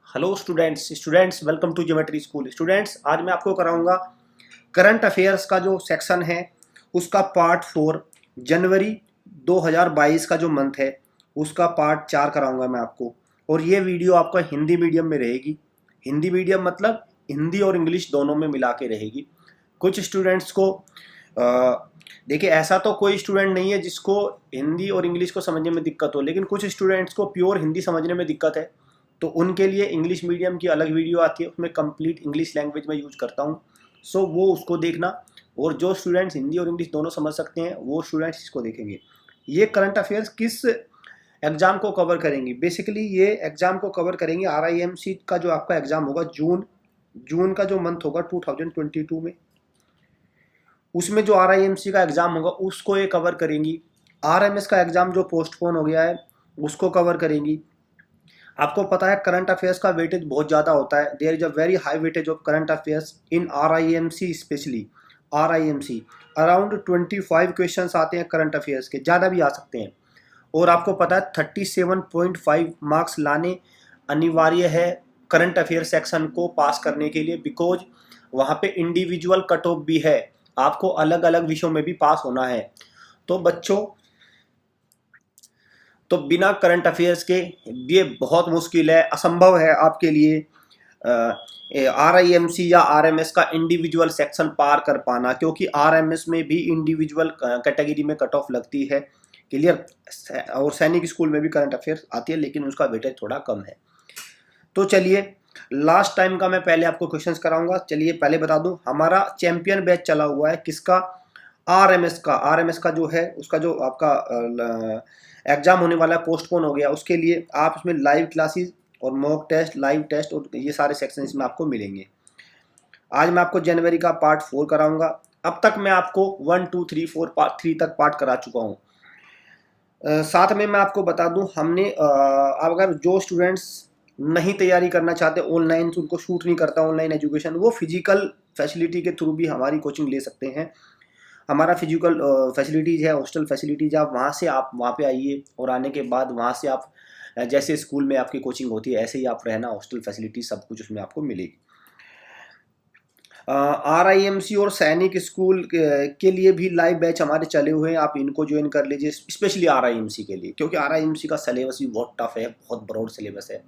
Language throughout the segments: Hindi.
Hello students welcome to geometry school. Students, आज मैं आपको कराऊंगा करंट अफेयर्स का जो सेक्शन है उसका पार्ट 4 जनवरी 2022 का जो मंथ है उसका पार्ट 4 कराऊंगा मैं आपको। और ये वीडियो आपका हिंदी मीडियम में रहेगी। हिंदी मीडियम मतलब हिंदी और इंग्लिश दोनों में मिला के रहेगी। कुछ स्टूडेंट्स को देखिए, ऐसा तो कोई स्टूडेंट नहीं है जिसको हिंदी और इंग्लिश को समझने में दिक्कत हो, लेकिन कुछ स्टूडेंट्स को प्योर हिंदी समझने में दिक्कत है। तो उनके लिए इंग्लिश मीडियम की अलग वीडियो आती है, उसमें कंप्लीट इंग्लिश लैंग्वेज में यूज करता हूँ। सो वो उसको देखना। और जो स्टूडेंट्स हिंदी और इंग्लिश दोनों समझ सकते हैं वो स्टूडेंट्स इसको देखेंगे। ये करंट अफेयर्स किस एग्जाम को कवर करेंगी? बेसिकली ये एग्जाम को कवर करेंगे RIMC का जो आपका एग्जाम होगा जून का जो मंथ होगा 2022 में, उसमें जो RIMC का एग्जाम होगा उसको ये कवर करेंगी। RMS का एग्जाम जो पोस्टपोन हो गया है उसको कवर करेंगी। आपको पता है करंट अफेयर्स का वेटेज बहुत ज़्यादा होता है। There is a very high weightage of current affairs in RIMC, specially RIMC। Around 25 questions आते हैं करंट अफेयर्स के, ज़्यादा भी आ सकते हैं। और आपको पता है 37.5 मार्क्स लाने अनिवार्य है करंट अफेयर सेक्शन को पास करने के लिए, बिकॉज वहाँ पे इंडिविजुअल कट ऑफ भी है। आपको अलग अलग विषयों में भी पास होना है। तो बच्चों, तो बिना करंट अफेयर्स के ये बहुत मुश्किल है, असंभव है आपके लिए RIMC या RMS का इंडिविजुअल सेक्शन पार कर पाना, क्योंकि RMS में भी इंडिविजुअल कैटेगरी में कट ऑफ लगती है। क्लियर? और सैनिक स्कूल में भी करंट अफेयर्स आती है, लेकिन उसका वेटेज थोड़ा कम है। तो चलिए, लास्ट टाइम का मैं पहले आपको क्वेश्चंस कराऊंगा। चलिए पहले बता दूं, हमारा चैंपियन बैच चला हुआ है किसका? RMS का जो है उसका जो आपका एग्जाम होने वाला है पोस्टपोन हो गया। उसके लिए आप इसमें लाइव क्लासेस और मॉक टेस्ट, लाइव टेस्ट और ये सारे सेक्शन इसमें आपको मिलेंगे। आज मैं आपको जनवरी का पार्ट 4 कराऊंगा। अब तक मैं आपको 1 2 3 4 पार्ट 3 तक पार्ट करा चुका हूँ। साथ में मैं आपको बता दूं, हमने अगर जो स्टूडेंट्स नहीं तैयारी करना चाहते ऑनलाइन, उनको शूट नहीं करता ऑनलाइन एजुकेशन, वो फिजिकल फैसिलिटी के थ्रू भी हमारी कोचिंग ले सकते हैं। हमारा फिजिकल फैसिलिटीज़ है, हॉस्टल फैसिलिटीज़, आप वहाँ से आप वहाँ पे आइए और आने के बाद वहाँ से आप जैसे स्कूल में आपकी कोचिंग होती है ऐसे ही आप रहना, हॉस्टल फैसिलिटी सब कुछ उसमें आपको मिलेगी। RIMC और सैनिक स्कूल के लिए भी लाइव बैच हमारे चले हुए हैं, आप इनको ज्वाइन कर लीजिए, स्पेशली RIMC के लिए, क्योंकि RIMC का सिलेबस भी बहुत टफ है, बहुत ब्रॉड सिलेबस है।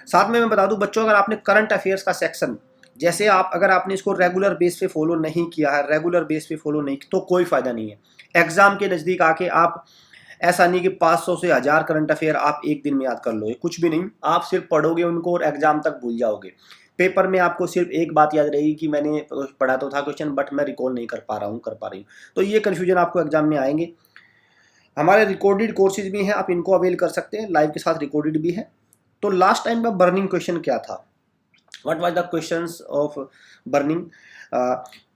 साथ में मैं बता दूं बच्चों, अगर आपने करंट अफेयर्स का सेक्शन जैसे अगर आपने इसको रेगुलर बेस पे फॉलो नहीं किया है, रेगुलर बेस पे फॉलो नहीं, तो कोई फायदा नहीं है। एग्जाम के नज़दीक आके आप ऐसा नहीं कि 500 से 1000 करंट अफेयर आप एक दिन में याद कर लोगे, कुछ भी नहीं। आप सिर्फ पढ़ोगे उनको और एग्जाम तक भूल जाओगे। पेपर में आपको सिर्फ एक बात याद रहेगी कि मैंने पढ़ा तो था क्वेश्चन, बट मैं रिकॉल नहीं कर पा रहा हूँ, तो ये कन्फ्यूजन आपको एग्जाम में आएंगे। हमारे रिकॉर्डेड कोर्सेज भी हैं, आप इनको अवेल कर सकते हैं, लाइव के साथ रिकॉर्डेड भी है। तो लास्ट टाइम का बर्निंग क्वेश्चन क्या था? What was the questions of burning?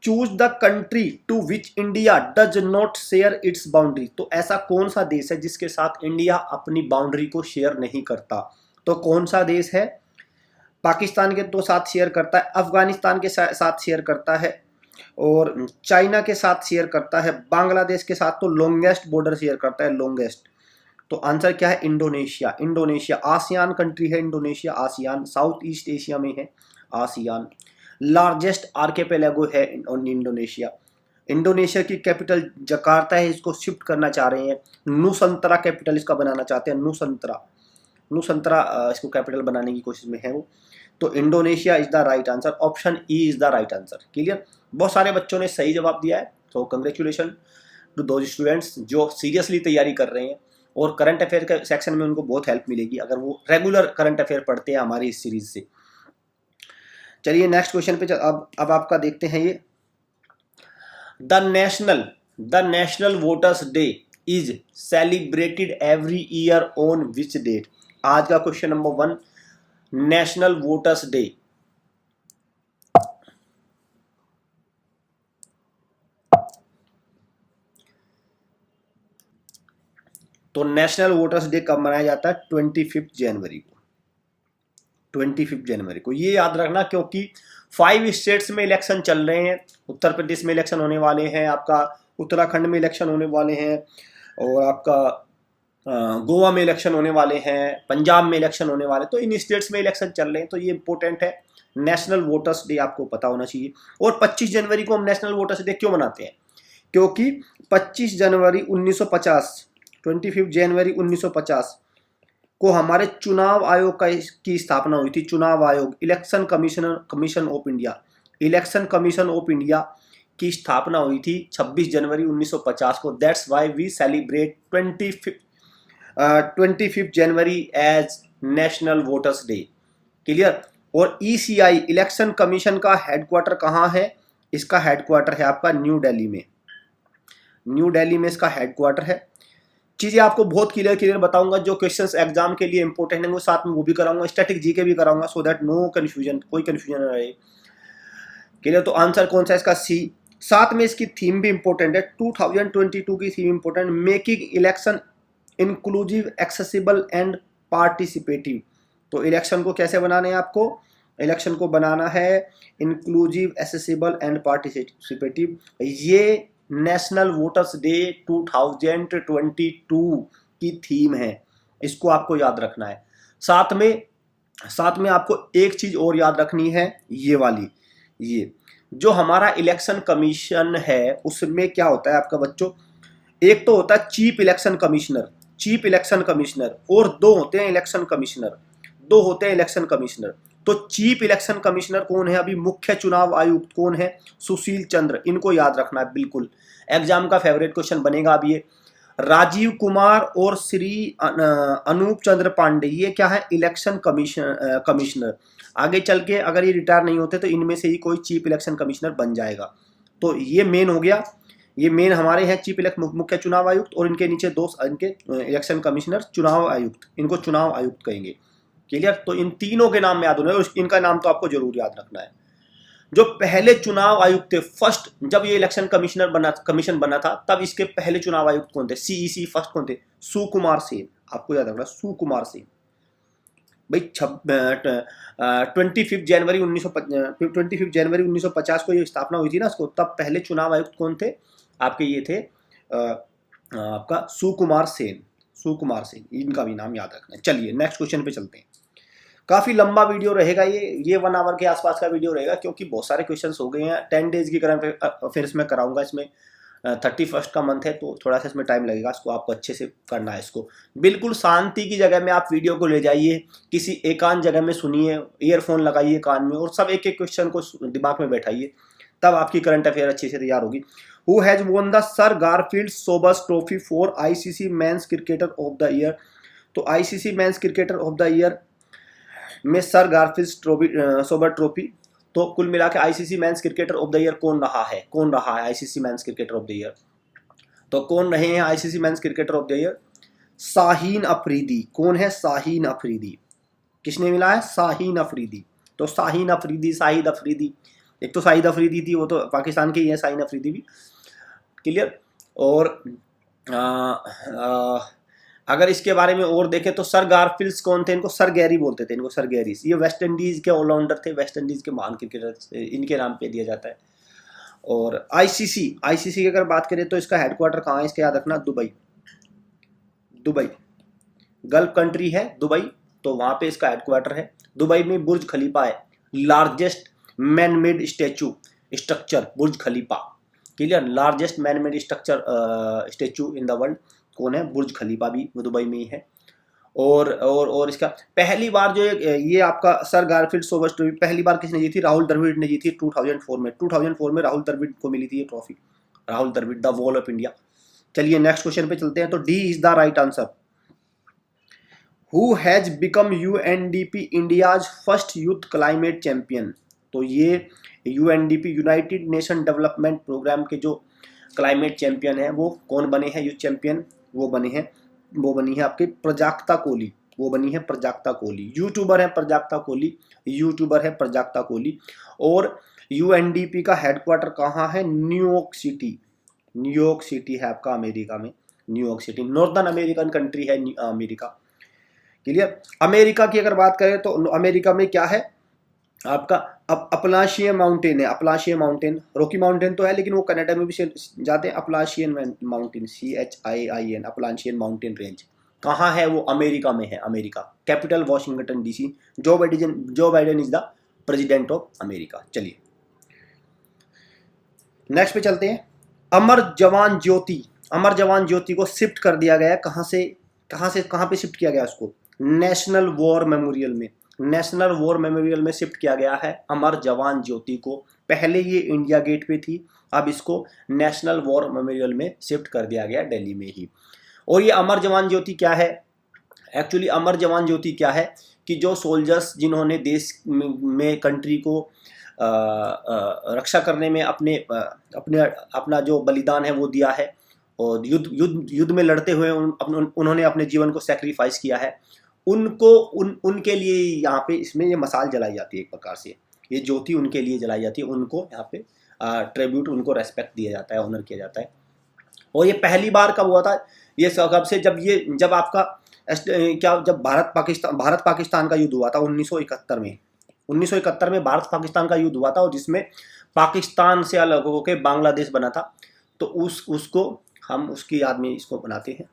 Choose the country to which India does not share its boundary. तो ऐसा कौन सा देश है जिसके साथ इंडिया अपनी बाउंड्री को शेयर नहीं करता? तो कौन सा देश है? पाकिस्तान के तो साथ शेयर करता है, अफगानिस्तान के साथ शेयर करता है, और चाइना के साथ शेयर करता है, बांग्लादेश के साथ तो लॉन्गेस्ट बॉर्डर शेयर करता है, लॉन्गेस्ट। तो आंसर क्या है? इंडोनेशिया। इंडोनेशिया आसियान कंट्री है, Indonesia ASEAN, south east Asia में है आसियान। लार्जेस्ट आर्केपेलागो है इंडोनेशिया। इंडोनेशिया की कैपिटल जकार्ता है, इसको शिफ्ट करना चाह रहे हैं। नुसंतरा कैपिटल इसका बनाना चाहते हैं, नुसंतरा इसको कैपिटल बनाने की कोशिश में है वो। तो Indonesia is the right answer, option E is the right answer. Clear? बहुत सारे बच्चों ने सही जवाब दिया है, तो कंग्रेचुलेशन टू दोज स्टूडेंट्स जो सीरियसली तैयारी कर रहे हैं। और करंट अफेयर के सेक्शन में उनको बहुत हेल्प मिलेगी अगर वो रेगुलर करंट अफेयर पढ़ते हैं हमारी इस सीरीज से। चलिए नेक्स्ट क्वेश्चन पे अब आपका देखते हैं ये। The national voters day is celebrated every year on which date? आज का question number 1, national voters day. तो नेशनल वोटर्स डे कब मनाया जाता है? 25 जनवरी को। 25 जनवरी को, ये याद रखना, क्योंकि 5 स्टेट्स में इलेक्शन चल रहे हैं। उत्तर प्रदेश में इलेक्शन होने वाले हैं, आपका उत्तराखंड में इलेक्शन होने वाले हैं, और आपका गोवा में इलेक्शन होने वाले हैं, पंजाब में इलेक्शन होने वाले, तो इन स्टेट्स में इलेक्शन चल रहे हैं, तो ये इंपॉर्टेंट है। नेशनल वोटर्स डे आपको पता होना चाहिए। और 25 जनवरी को हम नेशनल वोटर्स डे क्यों मनाते हैं? क्योंकि 25 जनवरी 1950, 25 जनवरी 1950 को हमारे चुनाव आयोग की स्थापना हुई थी। चुनाव आयोग, election commission of India, election commission of India की स्थापना हुई थी 26 जनवरी 1950 को। That's why we celebrate 25 January as national voters day. Clear? और ईसीआई, इलेक्शन कमीशन का हेडक्वार्टर कहाँ है? इसका हेडक्वार्टर है आपका न्यू दिल्ली में। न्यू दिल्ली में इसका हेडक्वार्टर है। चीजें आपको बहुत क्लियर बताऊंगा। जो क्वेश्चंस एग्जाम के लिए इंपॉर्टेंट है वो साथ में वो भी कराऊंगा, स्टैटिक जीके भी कराऊंगा, सो दैट नो कंफ्यूजन, कोई कंफ्यूजन ना रहे। क्लियर? तो आंसर कौन सा है इसका? सी। साथ में इसकी थीम भी इंपॉर्टेंट है, 2022 की theme important, making election inclusive, accessible and participative. तो इलेक्शन को कैसे बनाना है आपको? इलेक्शन को बनाना है इंक्लूसिव, एक्सेसिबल एंड पार्टिसिपेटिव। ये नेशनल वोटर्स डे 2022 की थीम है, इसको आपको याद रखना है। साथ में आपको एक चीज और याद रखनी है, ये वाली, ये जो हमारा इलेक्शन कमीशन है उसमें क्या होता है आपका बच्चों? एक तो होता है chief election commissioner, chief election commissioner, और दो होते हैं इलेक्शन कमिश्नर, दो होते हैं इलेक्शन कमिश्नर। तो चीफ इलेक्शन कमिश्नर कौन है? अभी मुख्य चुनाव आयुक्त कौन है? सुशील चंद्र। इनको याद रखना है बिल्कुल, एग्जाम का फेवरेट क्वेश्चन बनेगा। अब ये राजीव कुमार और श्री अनूप चंद्र पांडे, ये क्या है? Election commissioner. आगे चल के अगर ये रिटायर नहीं होते तो इनमें से ही कोई चीफ इलेक्शन कमिश्नर बन जाएगा। तो ये मेन हो गया, ये मेन हमारे हैं चीफ मुख्य चुनाव आयुक्त, और इनके नीचे दो इनके इलेक्शन कमिश्नर, चुनाव आयुक्त, इनको चुनाव आयुक्त कहेंगे। क्लियर? तो इन तीनों के नाम याद होने, और इनका नाम तो आपको जरूर याद रखना है। जो पहले चुनाव आयुक्त थे फर्स्ट, जब ये इलेक्शन कमीशन बना था तब इसके पहले चुनाव आयुक्त कौन थे? सीईसी फर्स्ट कौन थे? सुकुमार सेन। आपको याद रखना, सुकुमार सेन। भाई 25 जनवरी 1950 को ये स्थापना हुई थी ना इसको, तब पहले चुनाव आयुक्त कौन थे आपके? ये थे आपका सुकुमार सेन, सुकुमार सेन। इनका भी नाम याद रखना है। चलिए नेक्स्ट क्वेश्चन पे चलते हैं। काफी लंबा वीडियो रहेगा ये 1 आवर के आसपास का वीडियो रहेगा, क्योंकि बहुत सारे क्वेश्चंस हो गए हैं। 10 डेज की करंट अफेयर्स में कराऊंगा। इसमें 31 का मंथ है तो थोड़ा सा इसमें टाइम लगेगा, इसको आपको अच्छे से करना है। इसको बिल्कुल शांति की जगह में आप वीडियो को ले जाइए, किसी एकांत जगह में सुनिए, ईयरफोन लगाइए कान में, और सब एक एक क्वेश्चन को दिमाग में बैठाइए, तब आपकी करंट अफेयर अच्छे से तैयार होगी। Who has won the sir Garfield Sobers trophy for ICC men's cricketer of the year? तो ICC men's cricketer of the year में सर गारफील्ड सोबर ट्रॉफी। तो कुल मिला के ICC men's cricketer of the year कौन रहा है? कौन रहा है ICC men's cricketer of the year? तो कौन रहे हैं ICC men's cricketer of the year? Shaheen Afridi. कौन है? शाहीन अफरीदी। किसने मिला है? शाहीन अफरीदी। तो शाहीन अफरीदी, शाहिद अफरीदी, एक तो शाहिद अफरीदी थी, वो तो पाकिस्तान के ही है, शाहीन अफरीदी भी। क्लियर? और अगर इसके बारे में और देखें तो सर गारफील्ड कौन थे? इनको सर गैरी बोलते थे, इनको सर गैरी। ये वेस्ट इंडीज के ऑलराउंडर थे, वेस्ट इंडीज के महान क्रिकेटर, इनके नाम पे दिया जाता है। और आईसीसी की अगर बात करें तो इसका हेडक्वार्टर कहाँ है? इसका याद रखना, दुबई। दुबई गल्फ कंट्री है दुबई, तो वहां पे इसका हेडक्वार्टर है। दुबई में बुर्ज खलीफा है, largest man made structure Burj Khalifa. Clear? Largest man made statue in the world कौन है? बुर्ज खलीफा भी दुबई में ही है। और इसका पहली बार जो ये आपका सर गारफील्ड सोबर्स ट्रॉफी पहली बार किसने जीती? राहुल द्रविड़ ने जीती 2004 में। 2004 में राहुल द्रविड़ को मिली थी ये trophy. Rahul Dravid, the wall of India. चलिए नेक्स्ट क्वेश्चन पे चलते हैं। तो D is the right answer. Who has become UNDP India's first youth climate champion? तो ये UNDP, United Nation development programme के जो क्लाइमेट चैंपियन है वो कौन बने हैं? यूथ चैंपियन वो बनी है आपके प्रजाक्ता कोहली। वो बनी है प्रजाक्ता कोहली। यूट्यूबर है प्रजाक्ता कोहली। और यूएनडीपी का हेडक्वार्टर कहाँ है? न्यूयॉर्क सिटी है आपका अमेरिका में। New York city northern American country है अमेरिका। क्लियर? अमेरिका की अगर बात करें तो अमेरिका में क्या है आपका? अब अपलाशियन माउंटेन है, अपलाशियन माउंटेन। रॉकी माउंटेन तो है लेकिन वो कनाडा में भी जाते हैं। Appalachian mountain, CHIIN, Appalachian mountain range कहाँ है वो? अमेरिका में है, America capital Washington DC. Joe Biden is the president of America. चलिए नेक्स्ट पे चलते हैं। अमर जवान ज्योति, अमर जवान ज्योति को शिफ्ट कर दिया गया, कहाँ पे शिफ्ट किया गया उसको? नेशनल वॉर मेमोरियल में, नेशनल वॉर मेमोरियल में शिफ्ट किया गया है अमर जवान ज्योति को। पहले ये इंडिया गेट पे थी, अब इसको नेशनल वॉर मेमोरियल में शिफ्ट कर दिया गया, दिल्ली में ही। और ये अमर जवान ज्योति क्या है? एक्चुअली अमर जवान ज्योति क्या है कि जो सोल्जर्स जिन्होंने देश में कंट्री को रक्षा करने में अपना जो बलिदान है वो दिया है, और युद्ध में लड़ते हुए उन्होंने अपने जीवन को सेक्रीफाइस किया है, उनके लिए यहाँ पे इसमें ये मसाल जलाई जाती है। एक प्रकार से ये ज्योति उनके लिए जलाई जाती है, उनको यहाँ पे ट्रिब्यूट, उनको रेस्पेक्ट दिया जाता है, ऑनर किया जाता है। और ये पहली बार कब हुआ था? ये कब से? जब आपका जब भारत पाकिस्तान का युद्ध हुआ था 1971 में। 1971 में भारत पाकिस्तान का युद्ध हुआ था, और जिसमें पाकिस्तान से अलग होकर बांग्लादेश बना था। तो उसको हम उसकी याद में इसको बनाते हैं,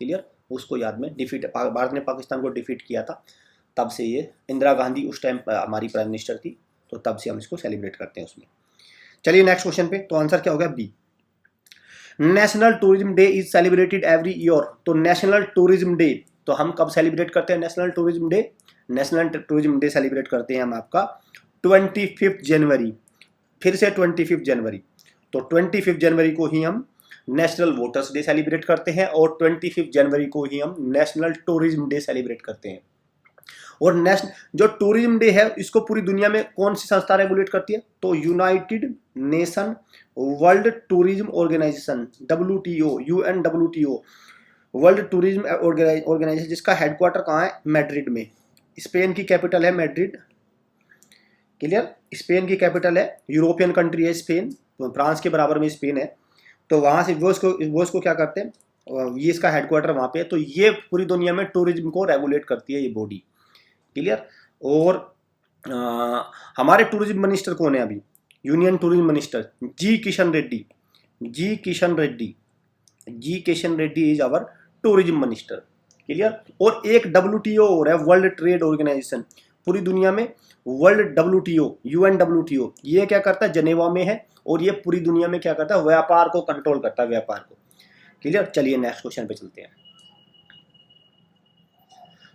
क्लियर? उसको याद में भारत ने पाकिस्तान को डिफीट किया था, तब से ये इंदिरा गांधी उस टाइम हमारी प्राइम मिनिस्टर थी, तो तब से हम इसको सेलिब्रेट करते हैं उसमें। चलिए नेक्स्ट क्वेश्चन पे। तो आंसर क्या हो गया? B. National tourism day is celebrated every year. तो नेशनल टूरिज्म डे तो हम कब सेलिब्रेट करते हैं? National tourism day, national tourism day celebrate करते हैं हम आपका 25 जनवरी, फिर से 25 जनवरी। तो 25 जनवरी को ही हम नेशनल वोटर्स डे सेलिब्रेट करते हैं, और 25 जनवरी को ही हम नेशनल टूरिज्म डे सेलिब्रेट करते हैं। और जो टूरिज्म डे है इसको पूरी दुनिया में कौन सी संस्था रेगुलेट करती है? तो United Nation World tourism Organization, WTO, UNWTO, world tourism organization, जिसका हेडक्वार्टर कहाँ है? मैड्रिड में। स्पेन की कैपिटल है मैड्रिड, क्लियर? स्पेन की कैपिटल है, यूरोपियन कंट्री है स्पेन, फ्रांस के बराबर में स्पेन है। तो वहाँ से वो इसको क्या करते हैं, ये इसका हेडक्वार्टर वहाँ पे है। तो ये पूरी दुनिया में टूरिज्म को रेगुलेट करती है ये बॉडी, क्लियर? और हमारे टूरिज्म मिनिस्टर कौन है अभी? Union tourism minister G Kishan Reddy. G Kishan Reddy is our tourism minister, clear? और एक WTO और है, वर्ल्ड ट्रेड ऑर्गेनाइजेशन। पूरी दुनिया में वर्ल्ड WTO, UNWTO, ये क्या करता है? जनेवा में है, और ये पूरी दुनिया में क्या करता है? व्यापार को कंट्रोल करता है, व्यापार को, क्लियर? चलिए नेक्स्ट क्वेश्चन पे चलते हैं।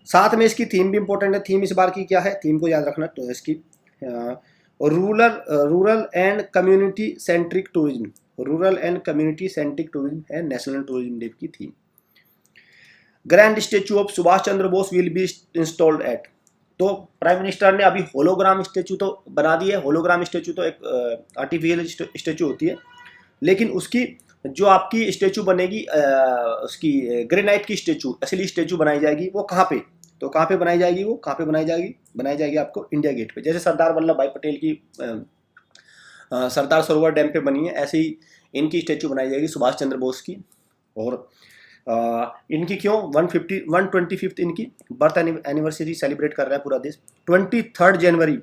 साथ में इसकी थीम भी इंपॉर्टेंट है। थीम इस बार की क्या है? थीम को याद रखना। तो इसकी rural and community centric tourism, rural and community centric tourism है नेशनल टूरिज्म डे की theme. Grand statue of Subhash Chandra Bose will be installed eight. तो प्राइम मिनिस्टर ने अभी होलोग्राम स्टेचू तो बना दी है। होलोग्राम स्टेचू तो एक आर्टिफिशियल स्टेचू होती है, लेकिन उसकी जो आपकी स्टेचू बनेगी, उसकी ग्रेनाइट की स्टेचू, असली स्टेचू बनाई जाएगी, वो कहाँ पे? तो कहाँ पे बनाई जाएगी? वो कहाँ पे बनाई जाएगी आपको इंडिया गेट पे। जैसे सरदार वल्लभ भाई पटेल की सरदार सरोवर डैम पे बनी है, ऐसे ही इनकी स्टेचू बनाई जाएगी सुभाष चंद्र बोस की। और इनकी क्यों 125th इनकी बर्थ एनिवर्सरी सेलिब्रेट कर रहा है पूरा देश। 23 जनवरी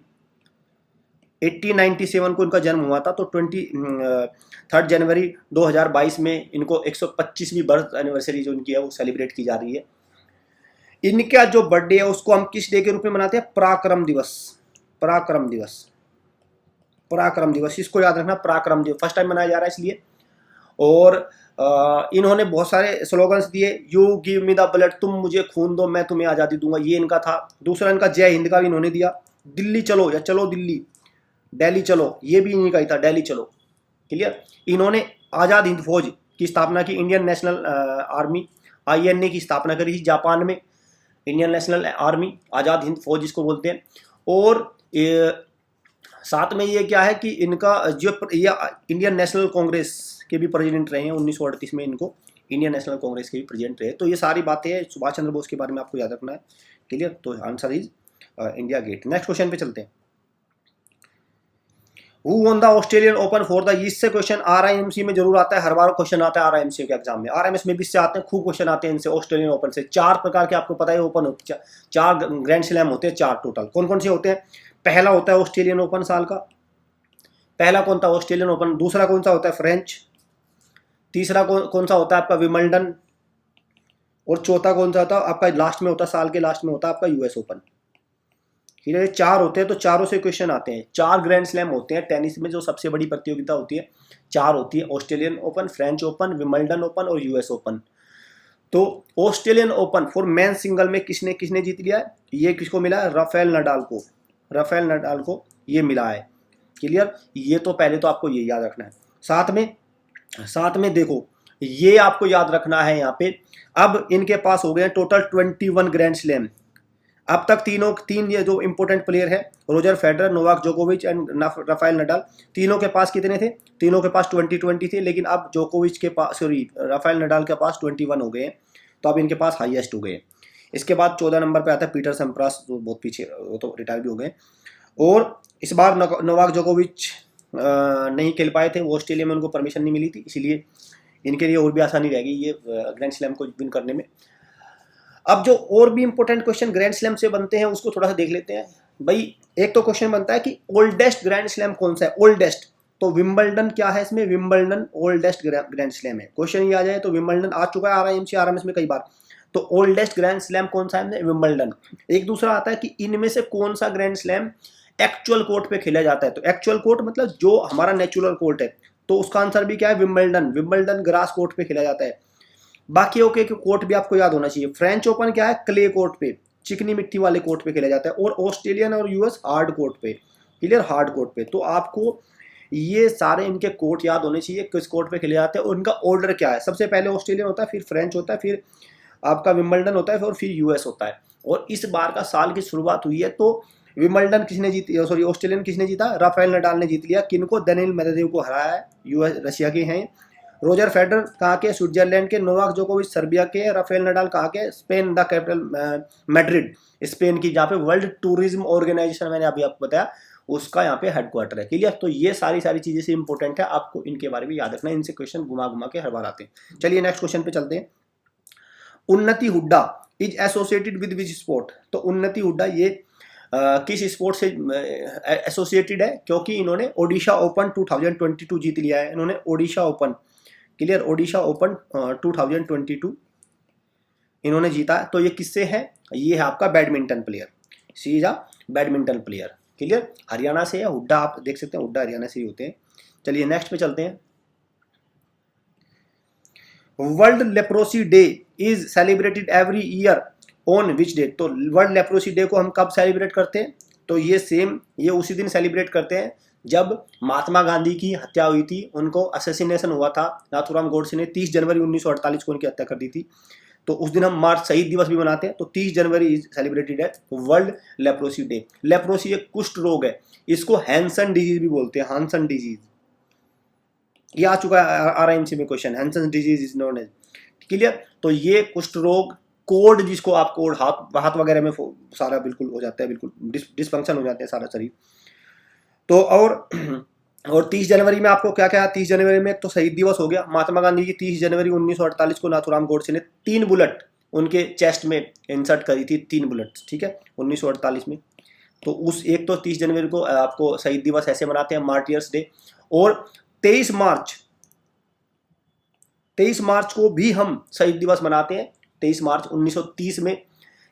1897 को इनका जन्म हुआ था, तो 23 जनवरी 2022 में इनको 125वीं बर्थ एनिवर्सरी जो इनकी है वो सेलिब्रेट की जा रही है। इनका जो बर्थडे है उसको हम किस डे के रूप में मनाते हैं? पराक्रम दिवस। पराक्रम दिवस, पराक्रम दिवस, इसको याद रखना। पराक्रम दिवस फर्स्ट टाइम मनाया जा रहा है इसलिए। और इन्होंने बहुत सारे स्लोगन्स दिए। You give me the blood, तुम मुझे खून दो मैं तुम्हें आज़ादी दूंगा, ये इनका था। दूसरा इनका जय हिंद का भी इन्होंने दिया। दिल्ली चलो या चलो दिल्ली, दिल्ली चलो, ये भी इन्हीं का ही था, दिल्ली चलो, क्लियर? इन्होंने आज़ाद हिंद फौज की स्थापना की। इंडियन नेशनल आर्मी INA की स्थापना करी थी जापान में। Indian National army, Azad Hind फौज जिसको बोलते हैं। और साथ में ये क्या है कि इनका जो ये इंडियन नेशनल कांग्रेस के भी प्रेसिडेंट रहे हैं। 1938 में इनको इंडियन नेशनल कांग्रेस के भी प्रेसिडेंट रहे। तो ये सारी बातें हैं सुभाष चंद्र बोस के बारे में आपको याद रखना है, क्लियर? तो answer is India Gate. Next question पे चलते हैं। Who won the Australian Open for the, इससे क्वेश्चन RIMC में जरूर आता है, हर बार क्वेश्चन आता है RIMC के एग्जाम में। RMS में भी इससे आते हैं, खूब क्वेश्चन आते हैं इनसे। ऑस्ट्रेलियन ओपन से 4 प्रकार के आपको पता है ओपन होते हैं, 4 ग्रैंड स्लैम होते हैं, 4 टोटल। कौन कौन से होते हैं? पहला होता है ऑस्ट्रेलियन ओपन साल का, पहला कौन था? Australian open. दूसरा कौन सा होता है? फ्रेंच। तीसरा कौन सा होता है आपका? विमल्डन। और चौथा कौन सा था आपका, लास्ट में होता, साल के लास्ट में होता आपका यूएस ओपन। ठीक है, 4 होते हैं, तो चारों से क्वेश्चन आते हैं। 4 ग्रैंड स्लैम होते हैं टेनिस में, जो सबसे बड़ी प्रतियोगिता होती है 4 होती है, Australian open, French open, Wimbledon open और यूएस ओपन। तो Australian open for men single में किसने किसने जीत लिया है, ये किसको मिला है, राफेल नडाल को, राफेल नडाल को ये मिला है। क्लियर, ये तो पहले तो आपको ये याद रखना है। साथ में देखो, ये आपको याद रखना है यहाँ पे, अब इनके पास हो गए टोटल 21 ग्रैंड स्लैम। अब तक तीन ये जो इंपॉर्टेंट प्लेयर है, रोजर फेडरर, नोवाक जोकोविच एंड राफेल नडाल, तीनों के पास कितने थे, तीनों के पास 20 थे, लेकिन अब जोकोविच के पास, सॉरी राफेल नडाल के पास 21 हो गए, तो अब इनके पास हाईएस्ट हो गए। इसके बाद 14 नंबर पे आता है पीटर सैम्प्रास, जो बहुत पीछे, वो तो रिटायर भी हो गए। और इस बार नोवाक जोकोविच नहीं खेल पाए थे, वो ऑस्ट्रेलिया में उनको परमिशन नहीं मिली थी, इसीलिए इनके लिए और भी आसानी रहेगी ये ग्रैंड स्लैम को विन करने में। अब जो और भी इंपॉर्टेंट क्वेश्चन ग्रैंड स्लैम से बनते हैं उसको थोड़ा सा देख लेते हैं भाई। एक तो क्वेश्चन बनता है कि ओल्डेस्ट ग्रैंड स्लैम कौन सा है, ओल्डेस्ट, तो विंबलडन क्या है इसमें, विंबलडन ओल्डेस्ट ग्रैंड स्लैम है। क्वेश्चन ये आ जाए तो विंबलडन आ चुका है आरआईएमसी आरएमएस में कई बार, तो ओल्डेस्ट ग्रैंड स्लैम कौन सा है, विंबलडन। एक दूसरा आता है कि इनमें से कौन सा ग्रैंड स्लैम एक्चुअल कोर्ट पे खेला जाता है, तो एक्चुअल कोर्ट मतलब जो हमारा नेचुरल कोर्ट है, तो उसका आंसर भी क्या है, विंबलडन, विंबलडन ग्रास कोर्ट पे खेला जाता है। बाकी ओके कोर्ट भी आपको याद होना चाहिए। फ्रेंच ओपन क्या है, क्ले कोर्ट पे, चिकनी मिट्टी वाले कोर्ट पे खेला जाता है, और ऑस्ट्रेलियन और यूएस हार्ड कोर्ट पे, क्लियर, हार्ड कोर्ट पे। तो आपको ये सारे इनके कोर्ट याद होने चाहिए, किस कोर्ट पे खेले जाते हैं और उनका ऑर्डर क्या है। सबसे पहले ऑस्ट्रेलियन होता है, फिर फ्रेंच होता है, फिर आपका विंबलडन होता है, और फिर यूएस होता है। और इस बार का साल की शुरुआत हुई है, तो विंबलडन किसने जीती, सॉरी ऑस्ट्रेलियन किसने जीता, राफेल नडाल ने जीत लिया। किनको, दानिल मेदवेदेव को हराया है, यूएस रशिया के हैं। रोजर फेडरर कहाँ के, स्विट्जरलैंड के। नोवाक जोकोविच सर्बिया के। राफेल नडाल कहाँ के, Spain, the capital Madrid, Spain की, जहाँ पे वर्ल्ड टूरिज्म ऑर्गेनाइजेशन मैंने अभी आपको बताया उसका यहाँ पे हेडक्वार्टर है। क्लियर, तो ये सारी चीजें से इंपॉर्टेंट है, आपको इनके बारे में याद रखना है, इनसे क्वेश्चन घुमा घुमा के हर बार आते हैं। चलिए नेक्स्ट क्वेश्चन पे चलते हैं। उन्नति Hooda is associated with which sport, तो उन्नति हुड्डा ये किस स्पोर्ट से एसोसिएटेड है, क्योंकि इन्होंने ओडिशा ओपन 2022 जीत लिया है, इन्होंने Odisha open, clear, Odisha open 2022 इन्होंने जीता है। तो ये किससे है, ये है आपका बैडमिंटन प्लेयर, सीधा बैडमिंटन प्लेयर, क्लियर, हरियाणा से है हुड्डा, आप देख सकते हैं हुड्डा हरियाणा से ही होते हैं। चलिए नेक्स्ट पे चलते हैं। World leprosy day is celebrated every year on which day, तो वर्ल्ड लेप्रोसी डे को हम कब सेलिब्रेट करते हैं, तो ये उसी दिन सेलिब्रेट करते हैं जब महात्मा गांधी की हत्या हुई थी, उनको असेसिनेशन हुआ था, नाथूराम गोडसे ने 30 जनवरी 1948 को उनकी हत्या कर दी थी, तो उस दिन हम मार्च शहीद दिवस भी मनाते हैं। तो 30 जनवरी इज सेलिब्रेटेड है वर्ल्ड लेप्रोसी डे। लेप्रोसी एक कुष्ठ रोग है, इसको हैंसन डिजीज भी बोलते हैं, हैंसन डिजीज, ये आ चुका है आरआईएमसी में question, Hansen disease is known as, clear. तो ये कुष्ठ रोग, कोड जिसको आप कोड हाथ वगैरह में सारा बिल्कुल हो जाता है, बिल्कुल डिसफंक्शन हो जाते हैं सारा शरीर। तो और 30 जनवरी में आपको क्या क्या, 30 जनवरी में एक तो शहीद दिवस हो गया, महात्मा गांधी की 30 जनवरी 1948 को नाथूराम गोडसे ने 3 बुलेट उनके चेस्ट में इंसर्ट करी थी, 3 बुलेट, ठीक है, 1948 में। तो उस एक तो 30 जनवरी को आपको शहीद दिवस ऐसे मनाते हैं, मार्टियर्स डे। और 23 मार्च को भी हम शहीद दिवस मनाते हैं। 23 मार्च 1930 में